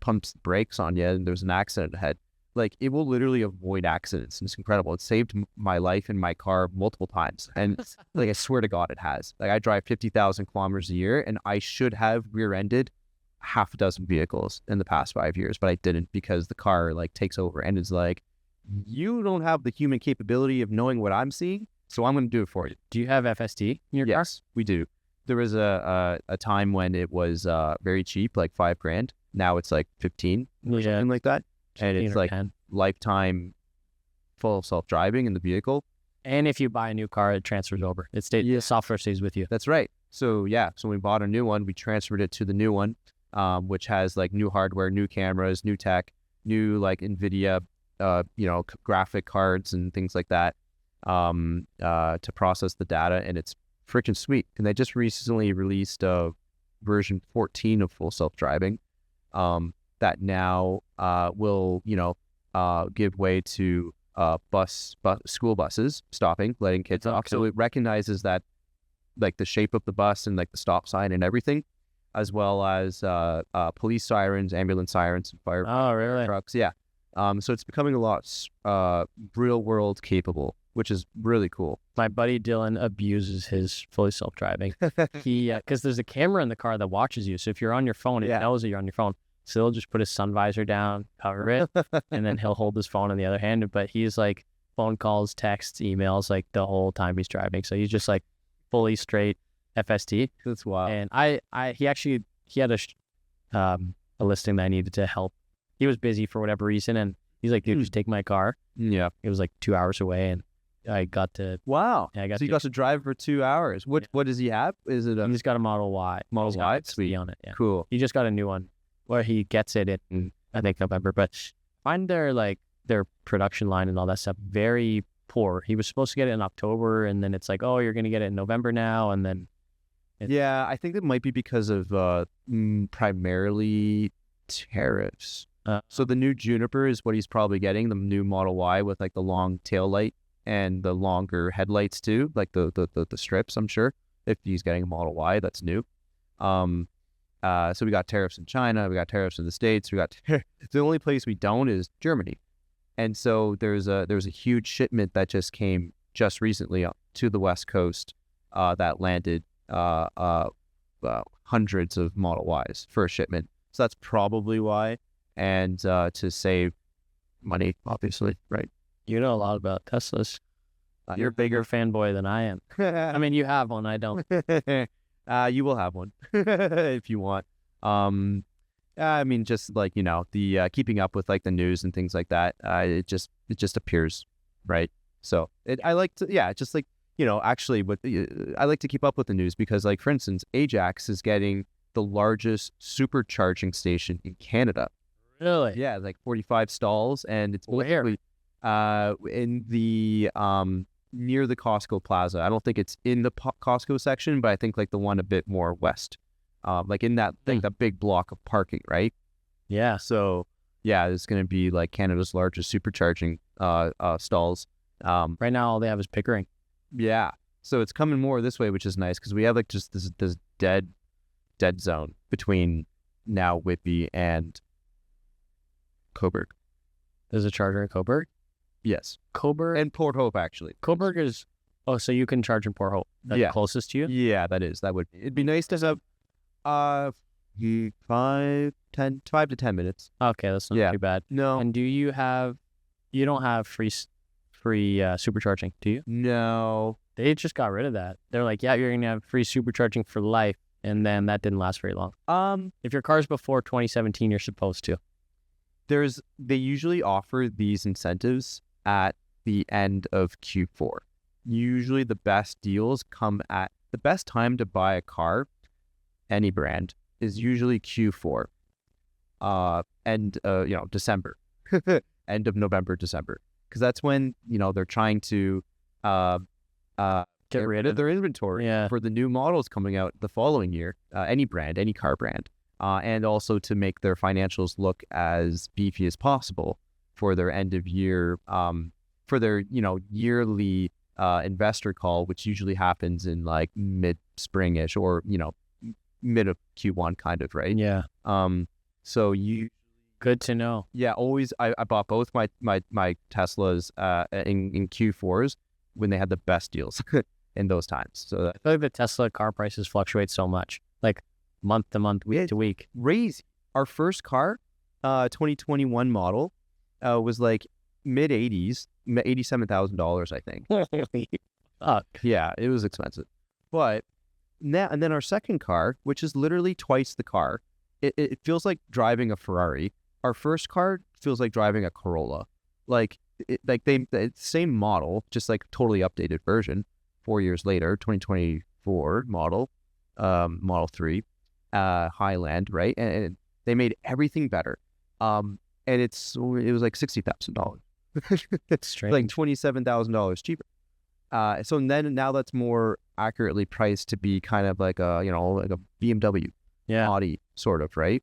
Pumps brakes on you and there's an accident ahead. Like, it will literally avoid accidents. And it's incredible. It saved my life in my car multiple times. And like, I swear to God, it has. Like, I drive 50,000 kilometers a year, and I should have rear-ended half a dozen vehicles in the past 5 years, but I didn't, because the car like takes over and is like, you don't have the human capability of knowing what I'm seeing, so I'm going to do it for you. Do you have FSD in your car? Yes, we do. There was a time when it was very cheap, like $5,000. Now it's like 15 or something like that. And it's like 10. Lifetime full self-driving in the vehicle. And if you buy a new car, it transfers over. The software stays with you. That's right. So yeah, so when we bought a new one, we transferred it to the new one, which has like new hardware, new cameras, new tech, new like NVIDIA, graphic cards and things like that, to process the data. And it's freaking sweet. And they just recently released version 14 of full self-driving, that now will give way to school buses stopping, letting kids off. Cool. So it recognizes that, like the shape of the bus and like the stop sign and everything, as well as police sirens, ambulance sirens, and fire trucks. Yeah. So it's becoming a lot real world capable, which is really cool. My buddy Dylan abuses his fully self-driving. Because there's a camera in the car that watches you. So if you're on your phone, it knows that you're on your phone. So he'll just put his sun visor down, cover it, and then he'll hold his phone in the other hand. But he's like phone calls, texts, emails, like the whole time he's driving. So he's just like fully straight FST. That's wild. And he had a listing that I needed to help. He was busy for whatever reason, and he's like, dude, just take my car. Yeah. It was like 2 hours away, and I got to. Wow. Yeah, so you got to drive for 2 hours. What does he have? Is it He just got a Model Y. Model Y? Sweet on it. Yeah. Cool. He just got a new one where he gets it in, I think, November. But find their production line and all that stuff very poor. He was supposed to get it in October, and then it's like, oh, you're going to get it in November now, and then. Yeah, I think it might be because of primarily tariffs. So the new Juniper is what he's probably getting, the new Model Y with like the long tail light and the longer headlights too, like the strips, I'm sure. If he's getting a Model Y, that's new. So we got tariffs in China, we got tariffs in the States, we got the only place we don't is Germany. And so there's a huge shipment that just came just recently to the West Coast that landed hundreds of Model Ys for a shipment. So that's probably why. And to save money, obviously, right? You know a lot about Teslas. You're a bigger fanboy than I am. I mean, you have one. I don't. You will have one if you want. I mean, just like, the keeping up with like the news and things like that. It just appears, right? So I like to, just like, actually, I like to keep up with the news because, like, for instance, Ajax is getting the largest supercharging station in Canada. Really? Yeah, like 45 stalls, and it's literally in the near the Costco Plaza. I don't think it's in the Costco section, but I think like the one a bit more west, like in that that big block of parking, right? Yeah. So yeah, it's going to be like Canada's largest supercharging stalls. Right now, all they have is Pickering. Yeah, so it's coming more this way, which is nice because we have like just this dead zone between now Whitby and Coburg. There's a charger in Coburg? Yes. Coburg? And Port Hope, actually. Coburg is... Oh, so you can charge in Port Hope. That's closest to you? Yeah, that is. That would... It'd be nice to have 5 to 10 minutes. Okay, that's not too bad. No. And do you have... You don't have free supercharging, do you? No. They just got rid of that. They're like, yeah, you're going to have free supercharging for life. And then that didn't last very long. If your car's before 2017, you're supposed to. They usually offer these incentives at the end of Q4. Usually the best deals come at the best time to buy a car, any brand, is usually Q4. December. End of November, December. Because that's when, they're trying to get rid of their inventory for the new models coming out the following year. Any brand, any car brand. And also to make their financials look as beefy as possible for their end of year, for their, yearly investor call, which usually happens in like mid-spring-ish or, mid of Q1 kind of, right? Yeah. So good to know. Yeah, always. I bought both my Teslas in Q4s when they had the best deals in those times. So I feel like the Tesla car prices fluctuate so much, like month to month, week to week. Crazy. Our first car, 2021 model, was like mid 80s, $87,000, I think. Fuck. Yeah, it was expensive. But now, and then our second car, which is literally twice the car, it feels like driving a Ferrari. Our first car feels like driving a Corolla. It's the same model, just like totally updated version. 4 years later, 2024 model, Model 3. Highland, right? And they made everything better. And it was like $60,000. It's strange. Like $27,000 cheaper. So now that's more accurately priced to be kind of like a BMW, Audi sort of, right?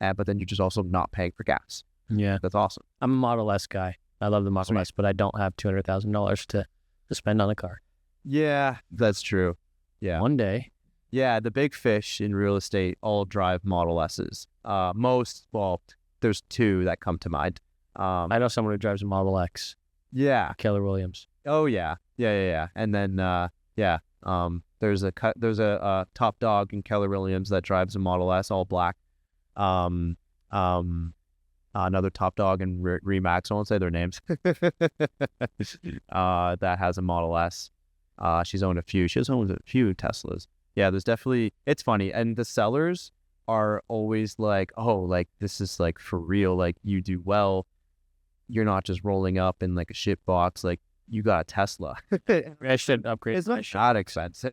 But then you're just also not paying for gas. Yeah, that's awesome. I'm a Model S guy. I love the Model S, but I don't have $200,000 to spend on a car. Yeah, that's true. Yeah, one day. Yeah, the big fish in real estate all drive Model S's. There's two that come to mind. I know someone who drives a Model X. Yeah. Keller Williams. Oh, yeah. Yeah. And then, there's a top dog in Keller Williams that drives a Model S, all black. Another top dog in Remax, I won't say their names, that has a Model S. She's owned a few. She's owned a few Teslas. Yeah, there's definitely, it's funny. And the sellers are always like, oh, like this is like for real. Like you do well. You're not just rolling up in like a shit box. Like you got a Tesla. I should upgrade. It's not that expensive.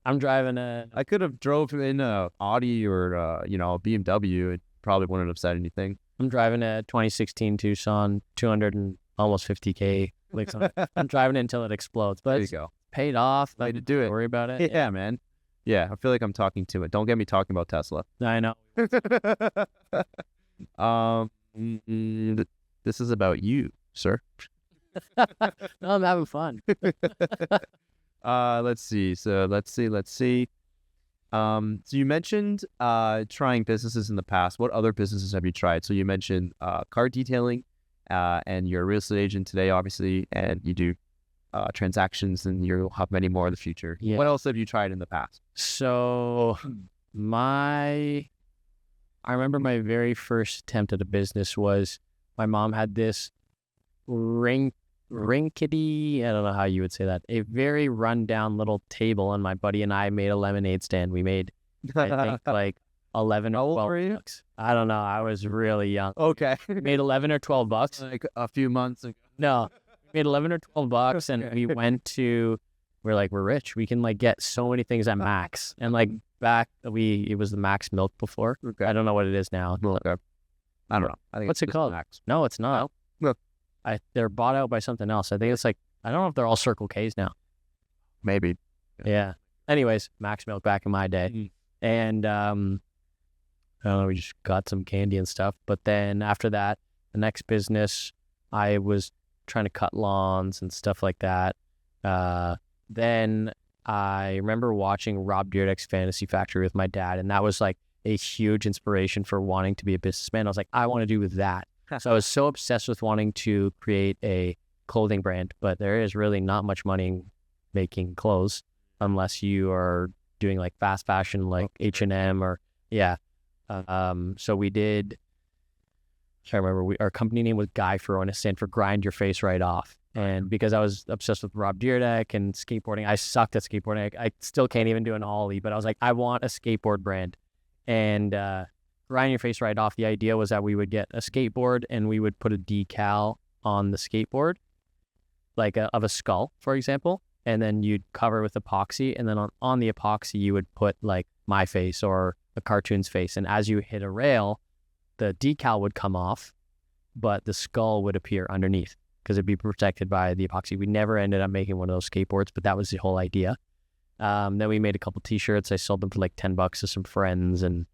I'm driving a. I could have drove in a Audi or you know, a BMW. It probably wouldn't have said anything. I'm driving a 2016 Tucson, 200 and almost 50K. Like I'm driving it until it explodes. But There you it's go. paid off. Way to do it. Don't worry about it. Yeah, man. Yeah, I feel like I'm talking to it. Don't get me talking about Tesla. I know. This is about you, sir. No, I'm having fun. Let's see. So let's see. So you mentioned trying businesses in the past. What other businesses have you tried? So you mentioned car detailing, and you're a real estate agent today, obviously, and you do transactions, and you'll have many more in the future. Yeah. What else have you tried in the past? So I remember my very first attempt at a business was my mom had this rinkety, I don't know how you would say that, a very rundown little table, and my buddy and I made a lemonade stand. We made, I think, like 11 or 12 bucks. I don't know. I was really young. Okay. We made 11 or 12 bucks. Like a few months ago. No, we made 11 or 12 bucks, and we went to, we're like, we're rich. We can like get so many things at Max. And like it was the Max milk before. Okay. I don't know what it is now. Okay. I don't know. I think What's it called? Max. No, it's not. No. They're bought out by something else. I think it's like, I don't know if they're all Circle K's now. Maybe. Yeah. Anyways, Max milk back in my day. And I don't know, we just got some candy and stuff. But then after that, the next business, I was trying to cut lawns and stuff like that. Then I remember watching Rob Dyrdek's Fantasy Factory with my dad, and that was like a huge inspiration for wanting to be a businessman. I was like, I want to do that. So I was so obsessed with wanting to create a clothing brand, but there is really not much money in making clothes unless you are doing like fast fashion, like H&M or so we did. I remember our company name was Guy for, and it stand for Grind Your Face Right Off. And because I was obsessed with Rob Dyrdek and skateboarding, I sucked at skateboarding. I still can't even do an ollie, but I was like, I want a skateboard brand. And Grind Your Face Right Off, the idea was that we would get a skateboard and we would put a decal on the skateboard, like of a skull, for example, and then you'd cover with epoxy. And then on the epoxy, you would put like my face or a cartoon's face. And as you hit a rail, the decal would come off, but the skull would appear underneath because it'd be protected by the epoxy. We never ended up making one of those skateboards, but that was the whole idea. Then we made a couple t-shirts. I sold them for like $10 to some friends, and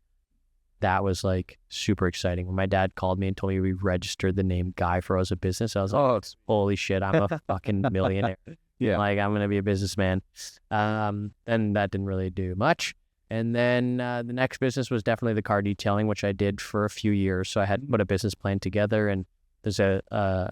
that was like super exciting. When my dad called me and told me we registered the name Guy for as a business, I was like, holy shit, I'm a fucking millionaire. Yeah. Like, I'm going to be a businessman. Then that didn't really do much. And then the next business was definitely the car detailing, which I did for a few years. So I had put a business plan together, and there's a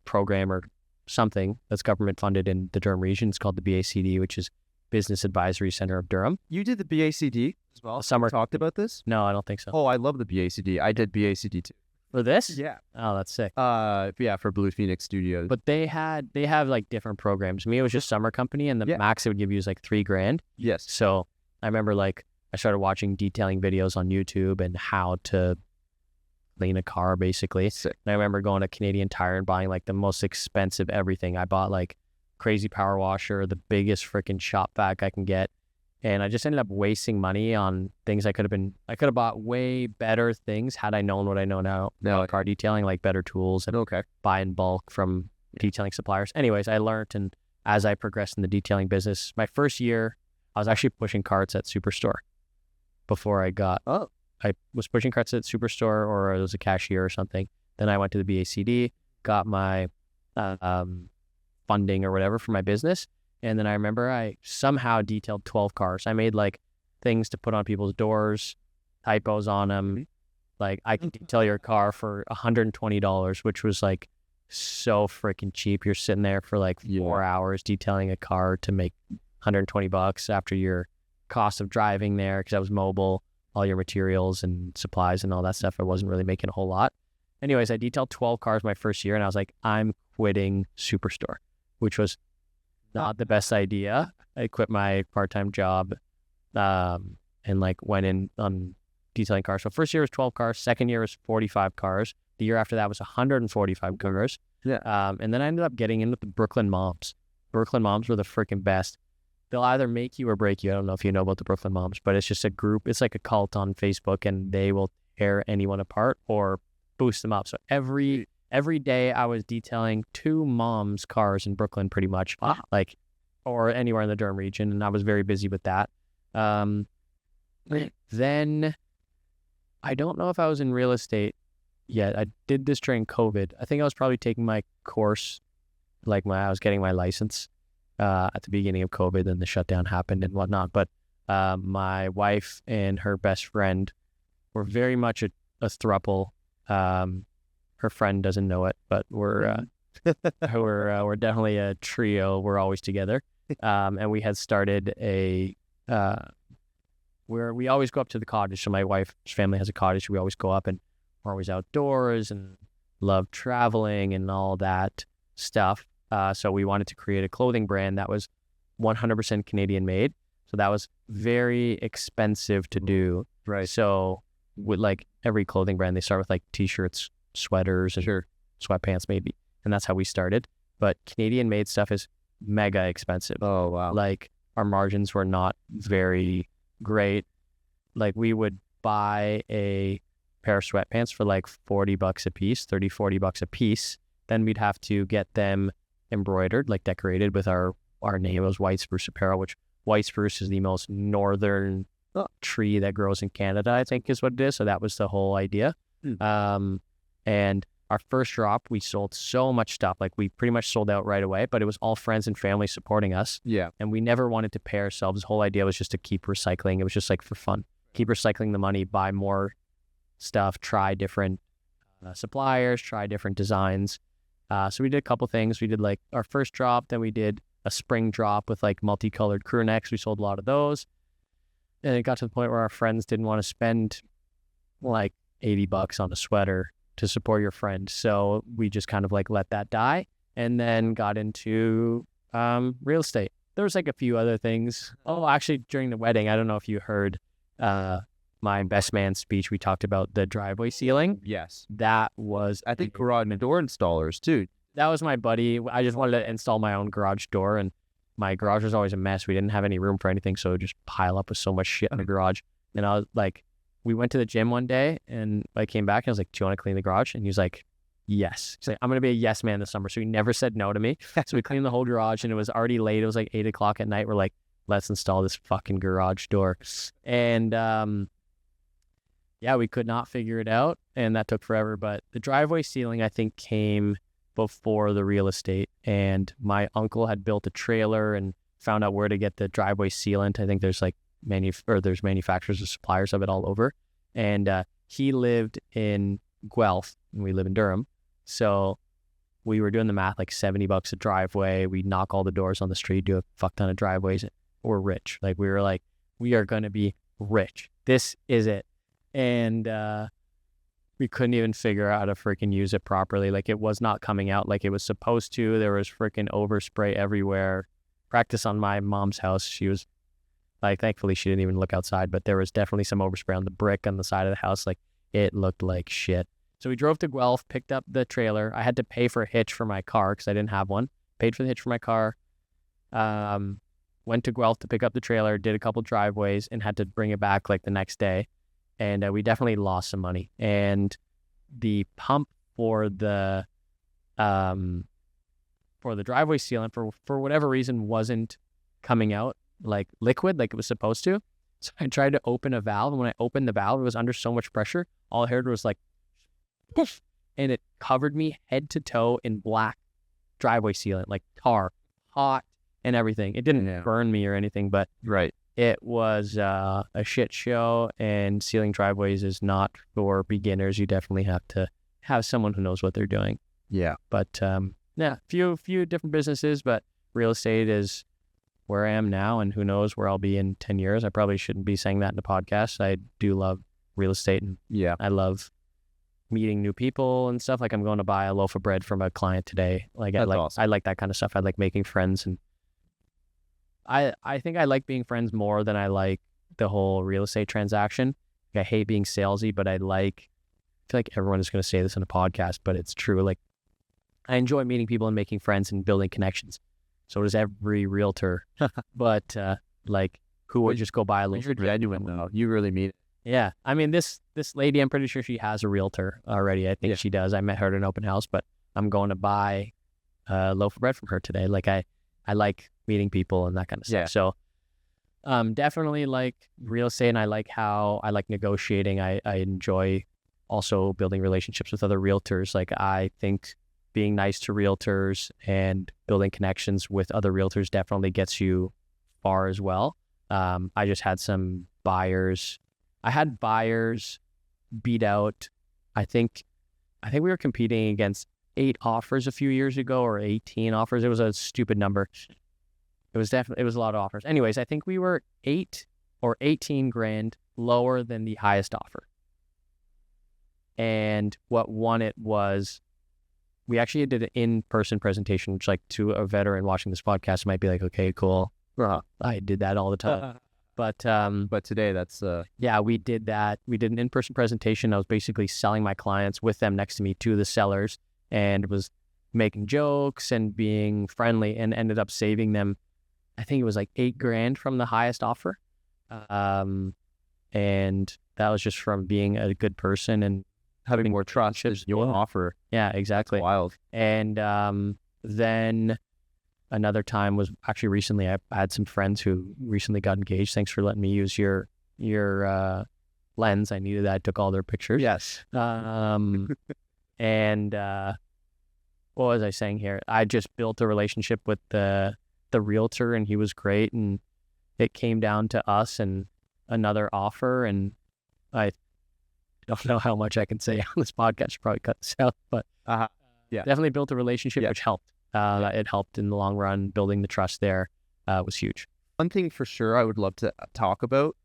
program or something that's government funded in the Durham region. It's called the BACD, which is Business Advisory Center of Durham. You did the BACD as well? Summer talked about this? No, I don't think so. Oh, I love the BACD. I did BACD too. For this? Yeah. Oh, that's sick. Yeah, for Blue Phoenix Studios. But they have like different programs. Me, it was just summer company, and the max it would give you is like $3,000. Yes. So I remember like I started watching detailing videos on YouTube and how to clean a car, basically. Sick. And I remember going to Canadian Tire and buying like the most expensive everything. I bought like crazy power washer, the biggest freaking shop vac I can get. And I just ended up wasting money on things I could have bought way better things had I known what I know now. No, car detailing, like better tools and buy in bulk from detailing suppliers. Anyways, I learned, and as I progressed in the detailing business, my first year, I was actually pushing carts at Superstore before I was pushing carts at Superstore, or I was a cashier or something. Then I went to the BACD, got my funding or whatever for my business. And then I remember I somehow detailed 12 cars. I made like things to put on people's doors, typos on them. Like, I can detail your car for $120, which was like so freaking cheap. You're sitting there for like 4 hours detailing a car to make $120 after your cost of driving there, because I was mobile, all your materials and supplies and all that stuff. I wasn't really making a whole lot. Anyways, I detailed 12 cars my first year, and I was like, I'm quitting Superstore, which was not the best idea. I quit my part-time job, and like went in on detailing cars. So first year was 12 cars. Second year was 45 cars. The year after that was 145 cars. Yeah. And then I ended up getting in with the Brooklyn Moms. Brooklyn Moms were the freaking best. They'll either make you or break you. I don't know if you know about the Brooklyn Moms, but it's just a group. It's like a cult on Facebook, and they will tear anyone apart or boost them up. So every day I was detailing 2 moms' cars in Brooklyn, pretty much, like, or anywhere in the Durham region, and I was very busy with that. Then I don't know if I was in real estate yet. I did this during COVID. I think I was probably taking my course, like I was getting my license at the beginning of COVID, and the shutdown happened and whatnot. But my wife and her best friend were very much a throuple. Her friend doesn't know it, but we're definitely a trio. We're always together, and we had started where we always go up to the cottage. So my wife's family has a cottage. We always go up, and we're always outdoors and love traveling and all that stuff. So we wanted to create a clothing brand that was 100% Canadian made. So that was very expensive to do. Right. So with like every clothing brand, they start with like t-shirts, sweaters, and sweatpants maybe. And that's how we started. But Canadian made stuff is mega expensive. Oh, wow. Like our margins were not very great. Like we would buy a pair of sweatpants for like $40 a piece, $30-$40 a piece. Then we'd have to get them embroidered, like decorated with our name. It was white spruce apparel, which white spruce is the most northern tree that grows in Canada, I think is what it is. So that was the whole idea. And our first drop, we sold so much stuff. Like we pretty much sold out right away, but it was all friends and family supporting us. Yeah. And we never wanted to pay ourselves. The whole idea was just to keep recycling. It was just like for fun. Keep recycling the money, buy more stuff, try different suppliers, try different designs. So we did a couple things. We did like our first drop, then we did a spring drop with like multicolored crew necks. We sold a lot of those. And it got to the point where our friends didn't want to spend like $80 on a sweater to support your friend. So we just kind of like let that die, and then got into real estate. There was like a few other things. Oh, actually during the wedding, I don't know if you heard my best man speech. We talked about the driveway ceiling. Yes. That was, I think, garage and door installers too. That was my buddy. I just wanted to install my own garage door, and my garage was always a mess. We didn't have any room for anything, so just pile up with so much shit in the garage. And I was like, we went to the gym one day, and I came back, and I was like, do you want to clean the garage? And he was like, yes. He's like, I'm going to be a yes man this summer. So he never said no to me. So we cleaned the whole garage, and it was already late. It was like 8 o'clock at night. We're like, let's install this fucking garage door. And yeah, we could not figure it out, and that took forever. But the driveway ceiling, I think, came before the real estate. And my uncle had built a trailer and found out where to get the driveway sealant. I think there's like there's manufacturers or suppliers of it all over. And he lived in Guelph, and we live in Durham. So we were doing the math, like $70 a driveway. We knock all the doors on the street, do a fuck ton of driveways. We're rich. Like we were like, we are going to be rich. This is it. And we couldn't even figure out how to freaking use it properly. Like it was not coming out like it was supposed to. There was freaking overspray everywhere. Practice on my mom's house. She was like, thankfully she didn't even look outside, but there was definitely some overspray on the brick on the side of the house. Like it looked like shit. So we drove to Guelph, picked up the trailer. I had to pay for a hitch for my car because I didn't have one. Paid for the hitch for my car. Went to Guelph to pick up the trailer, did a couple driveways, and had to bring it back like the next day. And we definitely lost some money. And the pump for the driveway sealant, for whatever reason, wasn't coming out like liquid like it was supposed to. So I tried to open a valve, and when I opened the valve, it was under so much pressure. All I heard was like, poof, and it covered me head to toe in black driveway sealant, like tar, hot, and everything. It didn't burn me or anything, but it was a shit show. And sealing driveways is not for beginners. You definitely have to have someone who knows what they're doing. Yeah. But yeah, few different businesses, but real estate is where I am now, and who knows where I'll be in 10 years. I probably shouldn't be saying that in a podcast. I do love real estate, and I love meeting new people and stuff. Like I'm going to buy a loaf of bread from a client today. Like awesome. I like that kind of stuff. I like making friends, and I think I like being friends more than I like the whole real estate transaction. Like, I hate being salesy, but I feel like everyone is going to say this in a podcast, but it's true. Like, I enjoy meeting people and making friends and building connections. So does every realtor. But like, who would just go buy a little? You're genuine though. You really mean it. Yeah. I mean, this lady, I'm pretty sure she has a realtor already. I think she does. I met her at an open house, but I'm going to buy a loaf of bread from her today. Like, I like meeting people and that kind of stuff. Yeah. So definitely like real estate, and I like negotiating. I enjoy also building relationships with other realtors. Like, I think being nice to realtors and building connections with other realtors definitely gets you far as well. I just had some buyers. I had buyers beat out. I think we were competing against 8 offers a few years ago, or 18 offers. It was a stupid number. It was a lot of offers. Anyways, I think we were 8 or 18 grand lower than the highest offer. And what won it was, we actually did an in-person presentation, which, like, to a veteran watching this podcast might be like, okay, cool. I did that all the time. But today that's yeah, we did that. We did an in-person presentation. I was basically selling my clients with them next to me to the sellers, and was making jokes and being friendly, and ended up saving them, I think it was like 8 grand from the highest offer. And that was just from being a good person and having more trust in your offer. Yeah, exactly. That's wild. And then another time was actually recently. I had some friends who recently got engaged. Thanks for letting me use your lens. I needed that. I took all their pictures. Yes. And what was I saying here? I just built a relationship with the realtor, and he was great. And it came down to us and another offer. And I don't know how much I can say on this podcast. Should probably cut this out, but definitely built a relationship, which helped. It helped in the long run. Building the trust there was huge. One thing for sure I would love to talk about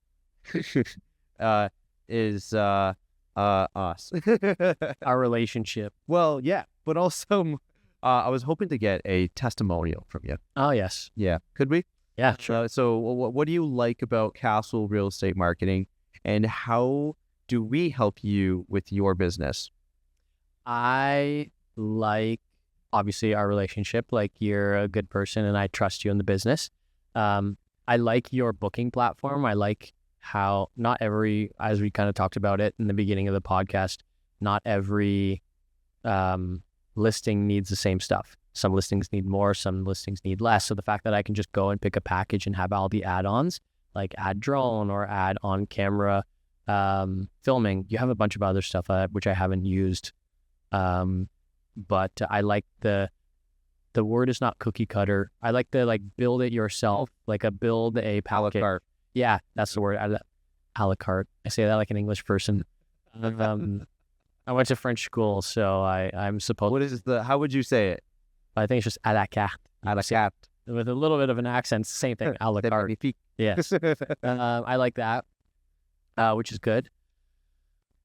is us. Our relationship. Well, yeah, but also I was hoping to get a testimonial from you. Oh, yes. Yeah. Could we? Yeah, sure. So what do you like about Castle Real Estate Marketing, and how do we help you with your business? I like, obviously, our relationship. Like, you're a good person and I trust you in the business. I like your booking platform. I like how as we kind of talked about it in the beginning of the podcast, not every listing needs the same stuff. Some listings need more, some listings need less. So the fact that I can just go and pick a package and have all the add-ons, like add drone or add on camera filming. You have a bunch of other stuff which I haven't used. But I like the word is not cookie cutter. I like the build it yourself, build a package. A la carte. Yeah, that's the word. A la carte. I say that like an English person. I went to French school, so I'm supposed. What is how would you say it? I think it's just à la carte. À la carte. With a little bit of an accent, same thing. À la carte. Yes. I like that, which is good.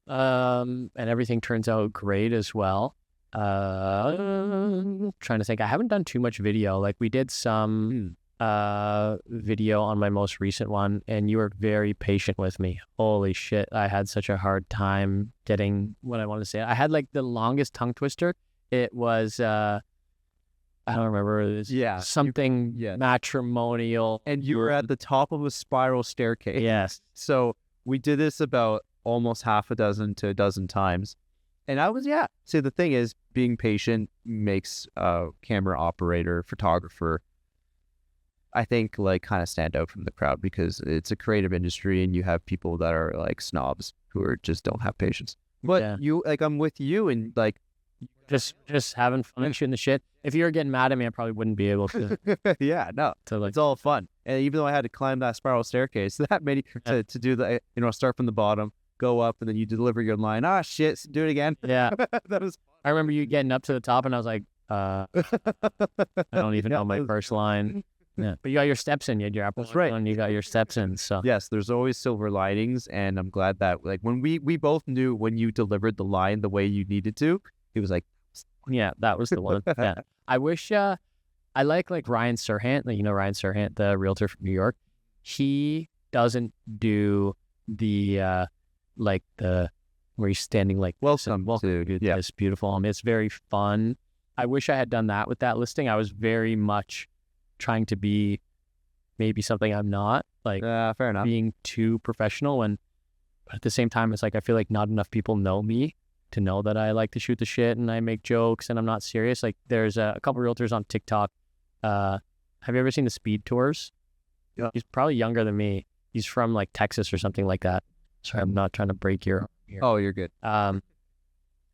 And everything turns out great as well. Trying to think. I haven't done too much video. Like, we did some video on my most recent one, and you were very patient with me. Holy shit. I had such a hard time getting what I wanted to say. I had the longest tongue twister. It was I don't remember. It was something matrimonial. And you were at the top of a spiral staircase. Yes. So we did this about almost half a dozen to a dozen times. And I was, See, the thing is, being patient makes a camera operator, photographer, I think, kind of stand out from the crowd, because it's a creative industry and you have people that are snobs who just don't have patience. But you, I'm with you, and just having fun and shooting the shit. If you were getting mad at me, I probably wouldn't be able to. It's all fun. And even though I had to climb that spiral staircase, that many to do the, start from the bottom, go up, and then you deliver your line. Ah, shit, do it again. Yeah. That was. I remember you getting up to the top, and I was like, I don't even know my first line. Yeah, but you got your steps in. You had your apple. That's right. And you got your steps in. So yes, there's always silver linings, and I'm glad that when we both knew when you delivered the line the way you needed to, it was like, yeah, that was the one. Yeah, I wish I like Ryan Serhant, Ryan Serhant, the realtor from New York. He doesn't do the where he's standing like welcome to this beautiful home. It's very fun. I wish I had done that with that listing. I was very much trying to be maybe something I'm not, fair enough, being too professional. But at the same time, it's like I feel like not enough people know me to know that I like to shoot the shit and I make jokes and I'm not serious. Like there's a couple realtors on TikTok. Have you ever seen the Speed Tours? Yeah. He's probably younger than me. He's from like Texas or something like that. Sorry, I'm not trying to break your ear. Oh, you're good.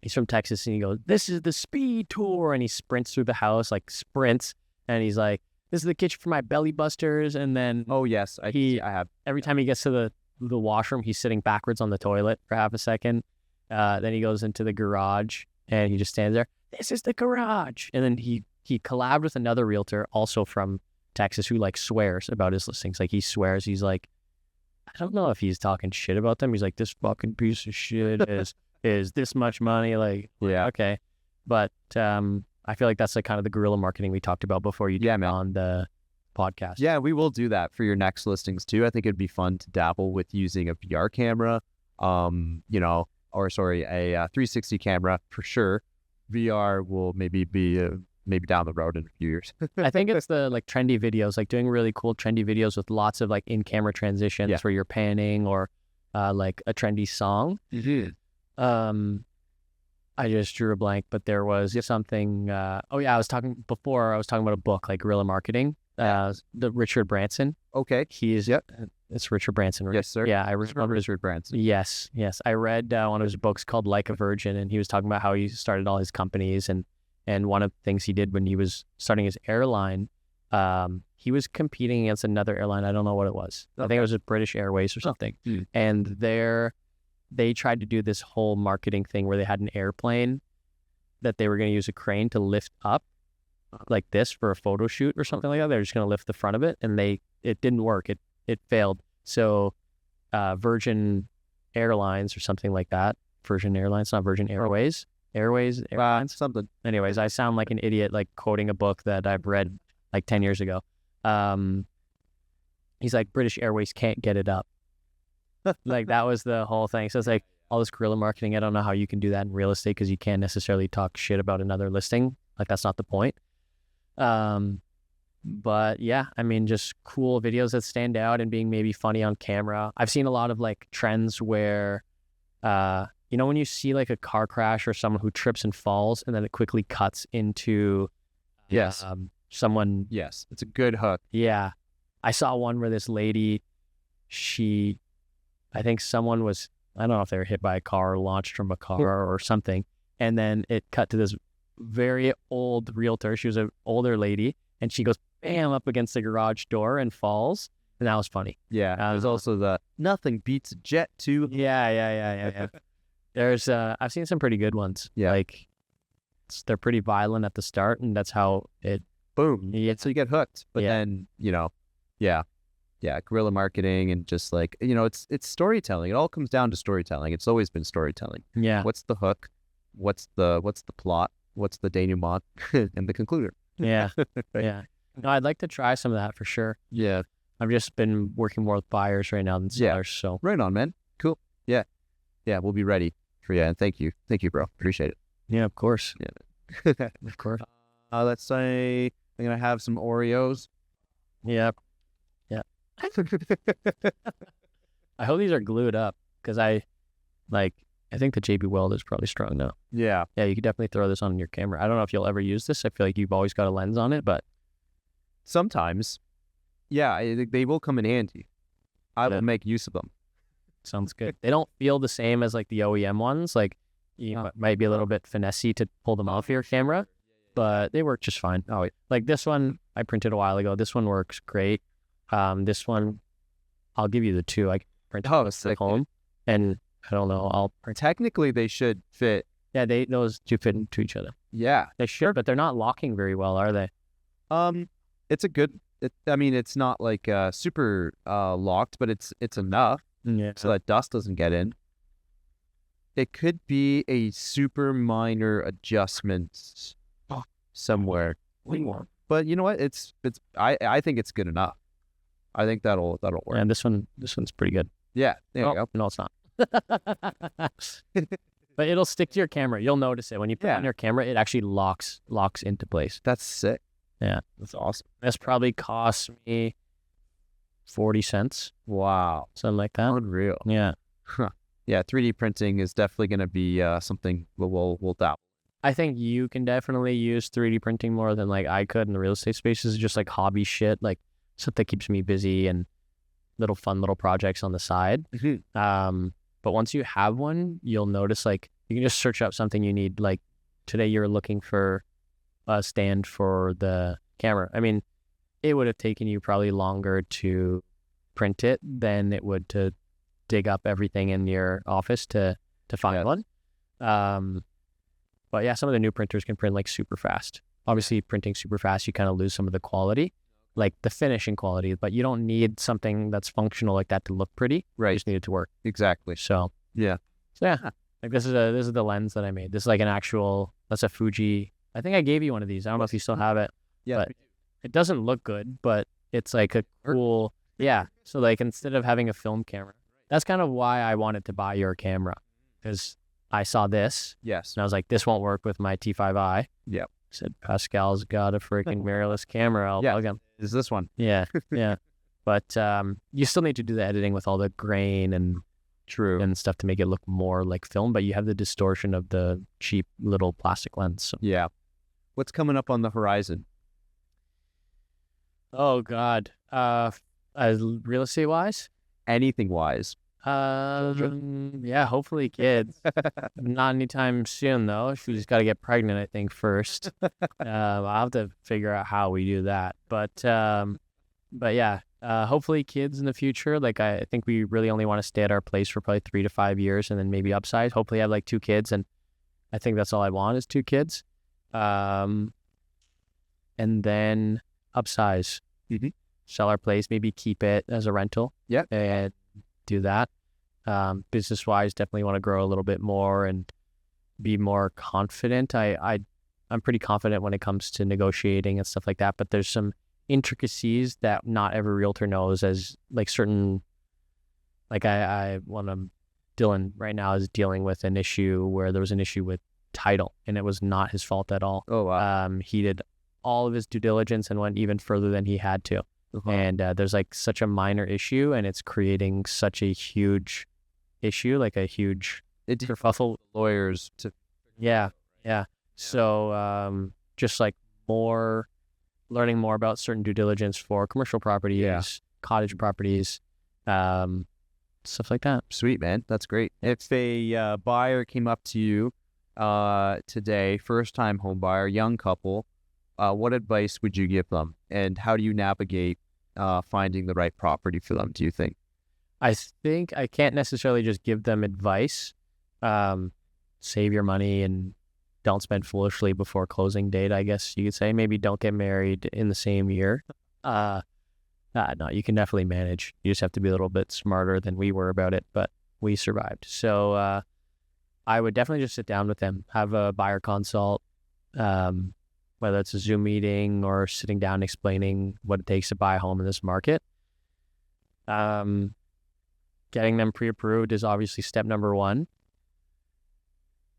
He's from Texas and he goes, "This is the Speed Tour," and he sprints through the house, and he's like, "This is the kitchen for my belly busters." And then yes, I have. Every time he gets to the washroom, he's sitting backwards on the toilet for half a second. Then he goes into the garage and he just stands there. "This is the garage." And then he collabed with another realtor also from Texas who swears about his listings. He swears. He's like, I don't know if he's talking shit about them. He's like, "This fucking piece of shit is this much money." Okay. But I feel like that's kind of the guerrilla marketing we talked about before you did on the podcast. Yeah, we will do that for your next listings too. I think it'd be fun to dabble with using a VR camera, a 360 camera for sure. VR will maybe be maybe down the road in a few years. I think it's the trendy videos, doing really cool trendy videos with lots of in-camera transitions where you're panning or a trendy song. Mm-hmm. I just drew a blank, but there was something. I was talking about a book guerrilla marketing. The Richard Branson. Okay. It's Richard Branson, right? Yes, sir. Yeah, I remember Richard Branson. Yes. I read one of his books called Like a Virgin, and he was talking about how he started all his companies, and one of the things he did when he was starting his airline, he was competing against another airline. I don't know what it was. Okay. I think it was a British Airways or something. And they tried to do this whole marketing thing where they had an airplane that they were going to use a crane to lift up like this for a photo shoot or something like that. They're just going to lift the front of it, and it didn't work. It failed. So Virgin Airlines or something like that. Virgin Airlines, not Virgin Airways. Airways, something. Anyways, I sound like an idiot, quoting a book that I've read 10 years ago. He's like, British Airways can't get it up. That was the whole thing. So it's all this guerrilla marketing. I don't know how you can do that in real estate because you can't necessarily talk shit about another listing. That's not the point. But yeah, I mean, just cool videos that stand out and being maybe funny on camera. I've seen a lot of trends where, when you see a car crash or someone who trips and falls and then it quickly cuts into someone. Yes, it's a good hook. Yeah. I saw one where this lady, I think someone was, I don't know if they were hit by a car or launched from a car or something. And then it cut to this very old realtor. She was an older lady and she goes bam up against the garage door and falls. And that was funny. Yeah. There's also the nothing beats a jet too. Yeah. There's, I've seen some pretty good ones. Yeah. They're pretty violent at the start and that's how it. Boom. Yeah. So you get hooked. But then, guerrilla marketing and just it's storytelling. It all comes down to storytelling. It's always been storytelling. Yeah. What's the hook? What's the plot? What's the denouement? And the concluder. Yeah. Yeah. No, I'd like to try some of that for sure. Yeah. I've just been working more with buyers right now than sellers. So right on, man. Cool. Yeah. Yeah. We'll be ready for you. And thank you, bro. Appreciate it. Yeah, of course. Yeah. Of course. Let's say I'm gonna have some Oreos. Yep. Yeah. I hope these are glued up because I think the JB Weld is probably strong now. Yeah. Yeah, you could definitely throw this on your camera. I don't know if you'll ever use this. I feel like you've always got a lens on it, but sometimes, yeah, they will come in handy. I will make use of them. Sounds good. They don't feel the same as the OEM ones. You might be a little bit finessey to pull them off your camera, but they work just fine. Oh, this one I printed a while ago. This one works great. This one, I'll give you the two. I printed at home, and I don't know. I'll print. Technically, they should fit. Yeah, those two fit into each other. Yeah, they should, but they're not locking very well, are they? It's a good. It's not super locked, but it's enough. Yeah. So that dust doesn't get in. It could be a super minor adjustment somewhere. But you know what? I think it's good enough. I think that'll work. And this one's pretty good. Yeah. There you go. No, it's not. But it'll stick to your camera. You'll notice it when you put it on your camera. It actually locks into place. That's sick. Yeah, that's awesome. This probably cost me 40 cents. Wow, something like that. Unreal. Yeah. Huh. Yeah, 3D printing is definitely going to be something we'll dabble. I think you can definitely use 3D printing more than like I could in the real estate spaces. Just like hobby shit, like stuff that keeps me busy and fun little projects on the side. Mm-hmm. But once you have one, you'll notice like you can just search up something you need. Like today you're looking for a stand for the camera. I mean, it would have taken you probably longer to print it than it would to dig up everything in your office to find one. But yeah, some of the new printers can print like super fast. Obviously, printing super fast, you kind of lose some of the quality, like the finishing quality, but you don't need something that's functional like that to look pretty. Right. You just need it to work. Exactly. So yeah, like this is the lens that I made. This is like an actual, that's a Fuji. I think I gave you one of these. I don't know if you still have it. Yeah. But it doesn't look good, but it's like a cool, yeah. So like instead of having a film camera, that's kind of why I wanted to buy your camera, because I saw this. Yes. And I was like, this won't work with my T5i. Yep. I said, Pascal's got a freaking mirrorless camera. I'll plug him. Is this one? Yeah. Yeah. But you still need to do the editing with all the grain and stuff to make it look more like film, but you have the distortion of the cheap little plastic lens. So. Yeah. What's coming up on the horizon? Oh God. Real estate wise? Anything wise? Yeah, hopefully kids. Not anytime soon though. She just got to get pregnant, I think, first. I'll have to figure out how we do that. But yeah, hopefully kids in the future. Like I think we really only want to stay at our place for probably 3 to 5 years, and then maybe upsize. Hopefully have like 2 kids, and I think that's all I want is 2 kids. And then upsize. Mm-hmm. Sell our place, maybe keep it as a rental. Yeah. And do that. Business wise, definitely want to grow a little bit more and be more confident. I'm pretty confident when it comes to negotiating and stuff like that, but there's some intricacies that not every realtor knows, as like certain, like Dylan right now is dealing with an issue where there was an issue with title and it was not his fault at all. Oh, wow. He did all of his due diligence and went even further than he had to. Uh-huh. And there's like such a minor issue and it's creating such a huge issue, like a huge kerfuffle. Lawyers to yeah. So just like learning more about certain due diligence for commercial properties, cottage properties, stuff like that. Sweet, man. That's great. If a buyer came up to you today, first time home buyer, young couple, what advice would you give them, and how do you navigate finding the right property for them, do you think? I think I can't necessarily just give them advice. Save your money and don't spend foolishly before closing date, I guess you could say. Maybe don't get married in the same year. No, you can definitely manage. You just have to be a little bit smarter than we were about it, but we survived. So I would definitely just sit down with them, have a buyer consult, whether it's a Zoom meeting or sitting down explaining what it takes to buy a home in this market. Getting them pre-approved is obviously step number 1.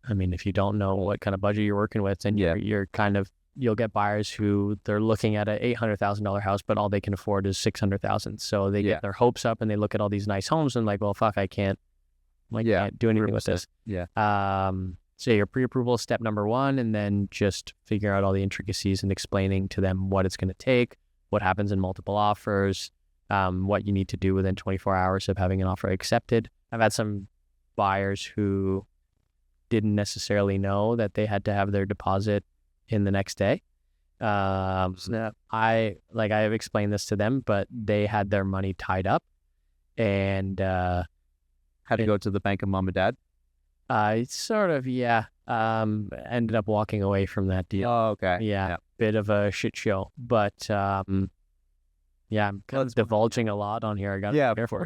I mean, if you don't know what kind of budget you're working with, then you'll get buyers who they're looking at an $800,000 house, but all they can afford is $600,000. So they get their hopes up and they look at all these nice homes and like, well, fuck, I can't do anything with this. Yeah. So your pre-approval is step number 1, and then just figure out all the intricacies and explaining to them what it's going to take, what happens in multiple offers, what you need to do within 24 hours of having an offer accepted. I've had some buyers who didn't necessarily know that they had to have their deposit in the next day. I have explained this to them, but they had their money tied up and had to go to the bank of mom and dad. Sort of, yeah. Ended up walking away from that deal. Oh, okay. Yeah. Bit of a shit show, but yeah, I'm kind of divulging a lot on here. I got to be careful.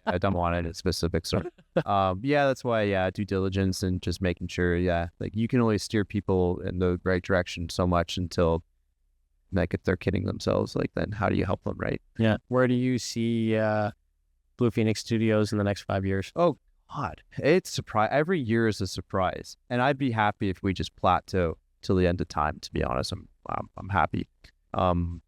I don't want any specifics. That's why, due diligence and just making sure, like you can only steer people in the right direction so much until like if they're kidding themselves, like then how do you help them, right? Yeah. Where do you see Blue Phoenix Studios in the next 5 years? Oh God, it's surprise. Every year is a surprise, and I'd be happy if we just plateau till the end of time. To be honest, I'm happy. In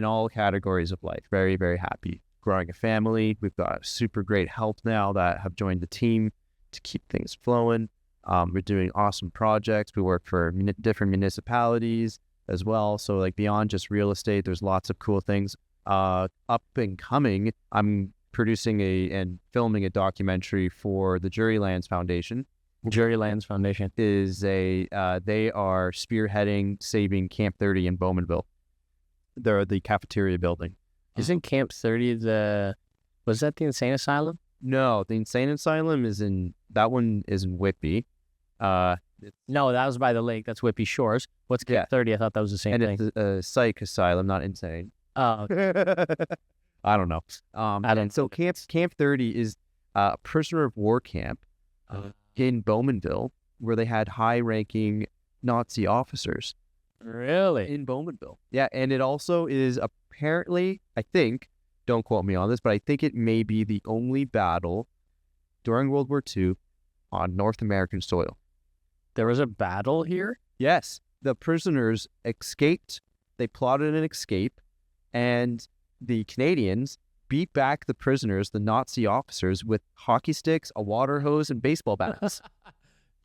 all categories of life, very, very happy. Growing a family, we've got super great help now that have joined the team to keep things flowing. We're doing awesome projects. We work for different municipalities as well. So like beyond just real estate, there's lots of cool things. Up and coming, I'm producing and filming a documentary for the Jurylands Foundation. Jurylands Foundation is they are spearheading saving Camp 30 in Bowmanville. They're the cafeteria building. Isn't Camp 30 was that the insane asylum? No, the insane asylum is that one is in Whitby. No, that was by the lake. That's Whitby Shores. What's Camp 30? I thought that was the same thing. And it's a psych asylum, not insane. Oh, okay. I don't know. So Camp 30 is a prisoner of war camp in Bowmanville, where they had high-ranking Nazi officers. Really? In Bowmanville. Yeah, and it also is apparently, I think, don't quote me on this, but I think it may be the only battle during World War II on North American soil. There was a battle here? Yes. The prisoners escaped. They plotted an escape, and the Canadians beat back the prisoners, the Nazi officers, with hockey sticks, a water hose, and baseball bats.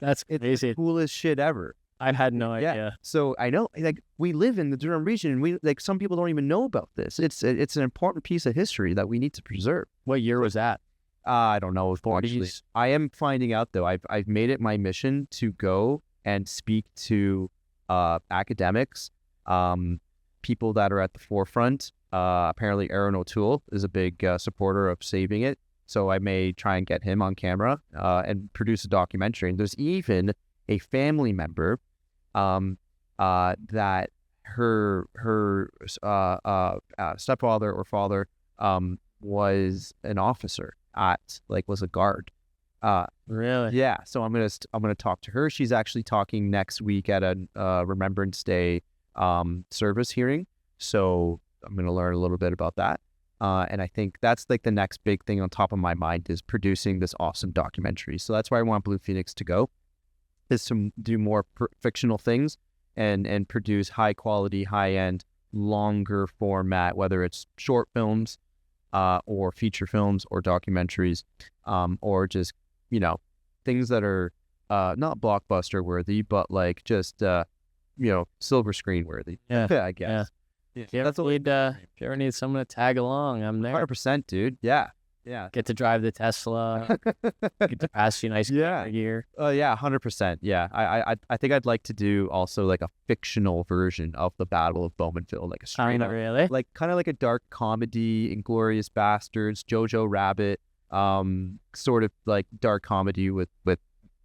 That's crazy. It's the coolest shit ever. I had no idea. Yeah. So I know, like, we live in the Durham region, and we like some people don't even know about this. It's an important piece of history that we need to preserve. What year was that? I don't know. 40s. I am finding out though. I've made it my mission to go and speak to academics, people that are at the forefront. Apparently, Aaron O'Toole is a big supporter of saving it. So I may try and get him on camera and produce a documentary. And there's even a family member that her stepfather or father was an officer was a guard. Really? Yeah. So I'm gonna talk to her. She's actually talking next week at a Remembrance Day service hearing. So I'm gonna learn a little bit about that. And I think that's like the next big thing on top of my mind is producing this awesome documentary. So that's where I want Blue Phoenix to go, is to do more fictional things and produce high quality, high end, longer format, whether it's short films or feature films or documentaries, or just, things that are not blockbuster worthy, but like just, silver screen worthy. Yeah. I guess. Yeah. If you ever need someone to tag along, I'm there. 100%, dude. Yeah. Get to drive the Tesla. Get to pass you nice gear. Yeah, 100%. Yeah. I think I'd like to do also like a fictional version of the Battle of Bowmanville, like a straight up, really? like kind of like a dark comedy, Inglourious Bastards, Jojo Rabbit, sort of like dark comedy with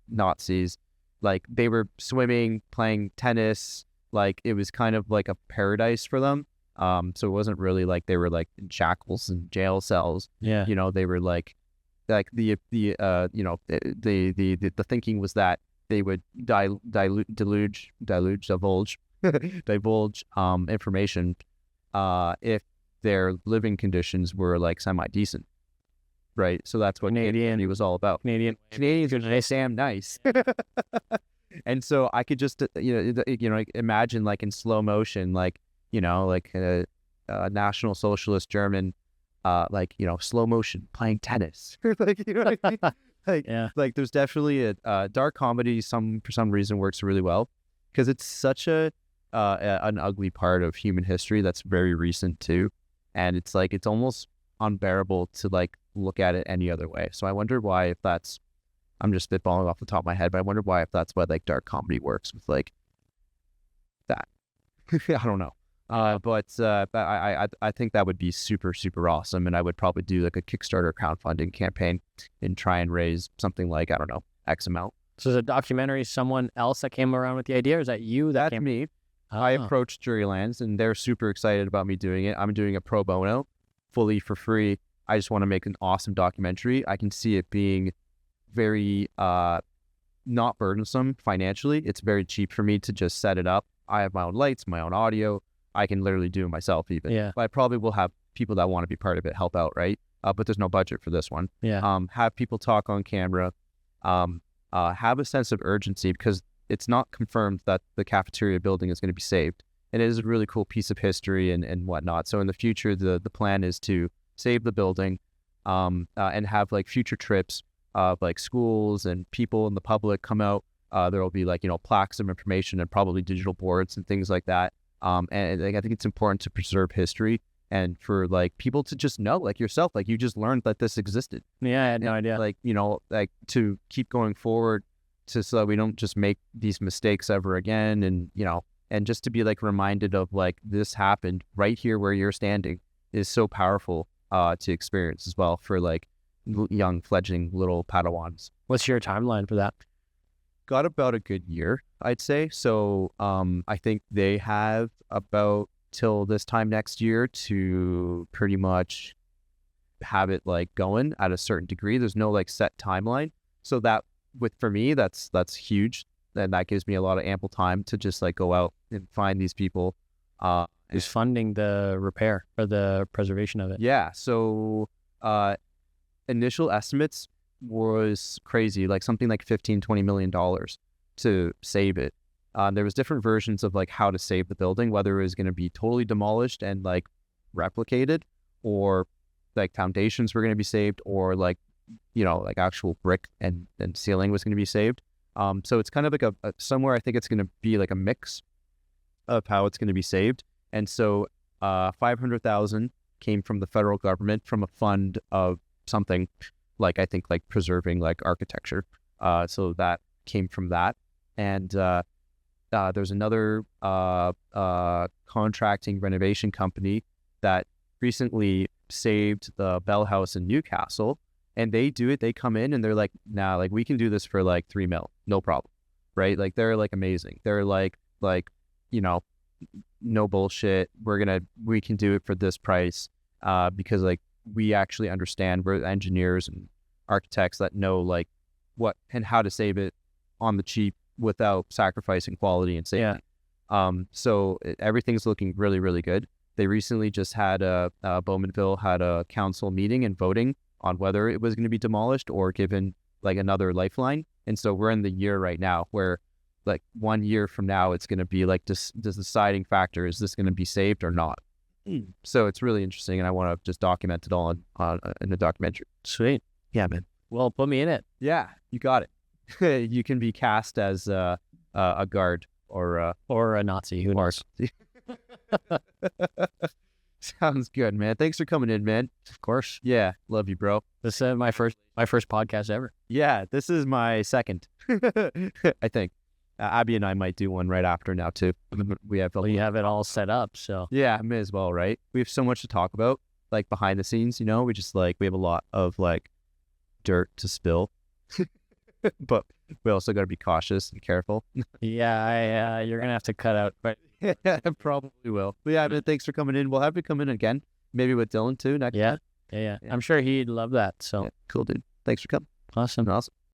Nazis. Like they were swimming, playing tennis. Like it was kind of like a paradise for them. So it wasn't really like they were like in shackles and jail cells. Yeah. They were like the thinking was that they would divulge information if their living conditions were like semi decent. Right. So that's what Canadian was all about. Canadians are damn nice. And so I could just imagine like in slow motion, like a National Socialist German, slow motion playing tennis. Like, you know what I mean? Like, yeah. Like there's definitely a dark comedy. For some reason works really well because it's such an ugly part of human history that's very recent too, and it's like it's almost unbearable to like look at it any other way. So I wonder why, if that's, I'm just spitballing off the top of my head, but I wonder why, if that's why like dark comedy works with like that. I don't know. But I think that would be super, super awesome. And I would probably do like a Kickstarter crowdfunding campaign and try and raise something like, I don't know, X amount. So is a documentary someone else that came around with the idea, or is that you? That's me. Oh. I approached Jurylands and they're super excited about me doing it. I'm doing it pro bono, fully for free. I just want to make an awesome documentary. I can see it being very not burdensome financially. It's very cheap for me to just set it up I have my own lights, my own audio. I can literally do it myself even. Yeah. But I probably will have people that want to be part of it help out, right? But there's no budget for this one. Yeah. Have people talk on camera. Have a sense of urgency, because it's not confirmed that the cafeteria building is going to be saved. And it is a really cool piece of history and whatnot. So in the future, the plan is to save the building, and have like future trips of like schools and people in the public come out. There will be like, plaques of information and probably digital boards and things like that. And like, I think it's important to preserve history and for like people to just know, like yourself, like you just learned that this existed. Yeah, I had no idea. Like, like to keep going forward so that we don't just make these mistakes ever again. And, and just to be like reminded of like this happened right here where you're standing is so powerful to experience as well for like young fledgling little Padawans. What's your timeline for that? Got about a good year, I'd say. So I think they have about till this time next year to pretty much have it like going at a certain degree. There's no like set timeline. So that for me, that's huge. And that gives me a lot of ample time to just like go out and find these people. Who's funding the repair or the preservation of it? Yeah. So initial estimates was crazy, like something like $15-20 million to save it. There was different versions of like how to save the building, whether it was going to be totally demolished and like replicated, or like foundations were going to be saved, or like, like actual brick and ceiling was going to be saved. So it's kind of like a somewhere I think it's going to be like a mix of how it's going to be saved. And so $500,000 came from the federal government from a fund of something like, I think like preserving like architecture. So that came from that. And there's another contracting renovation company that recently saved the Bell House in Newcastle. And they do it. They come in and they're like, nah, like we can do this for like $3 million, no problem, right? Like they're like amazing. They're like no bullshit. We can do it for this price, because like we actually understand, we're everything's and architects that know like what and how to save it on the cheap without sacrificing quality and safety. Yeah. So everything's looking really, really good. They recently just had Bowmanville had a council meeting and voting on whether it was going to be demolished or given like another lifeline. And so we're in the year right now where like 1 year from now, it's going to be like this deciding factor. Is this going to be saved or not? So it's really interesting. And I want to just document it all in a documentary. Sweet. Yeah, man. Well, put me in it. Yeah, you got it. You can be cast as a guard or a Nazi. Who knows? Sounds good, man. Thanks for coming in, man. Of course. Yeah, love you, bro. This is my first podcast ever. Yeah, this is my second. I think Abby and I might do one right after now too. We have you have it all set up, so yeah, may as well, right? We have so much to talk about, like behind the scenes. We just like we have a lot of like dirt to spill, but we also got to be cautious and careful. Yeah, you're gonna have to cut out, but yeah, probably will. But yeah, man, thanks for coming in. We'll have you come in again, maybe with Dylan too next time. Yeah. I'm sure he'd love that. So yeah, cool, dude. Thanks for coming. Awesome.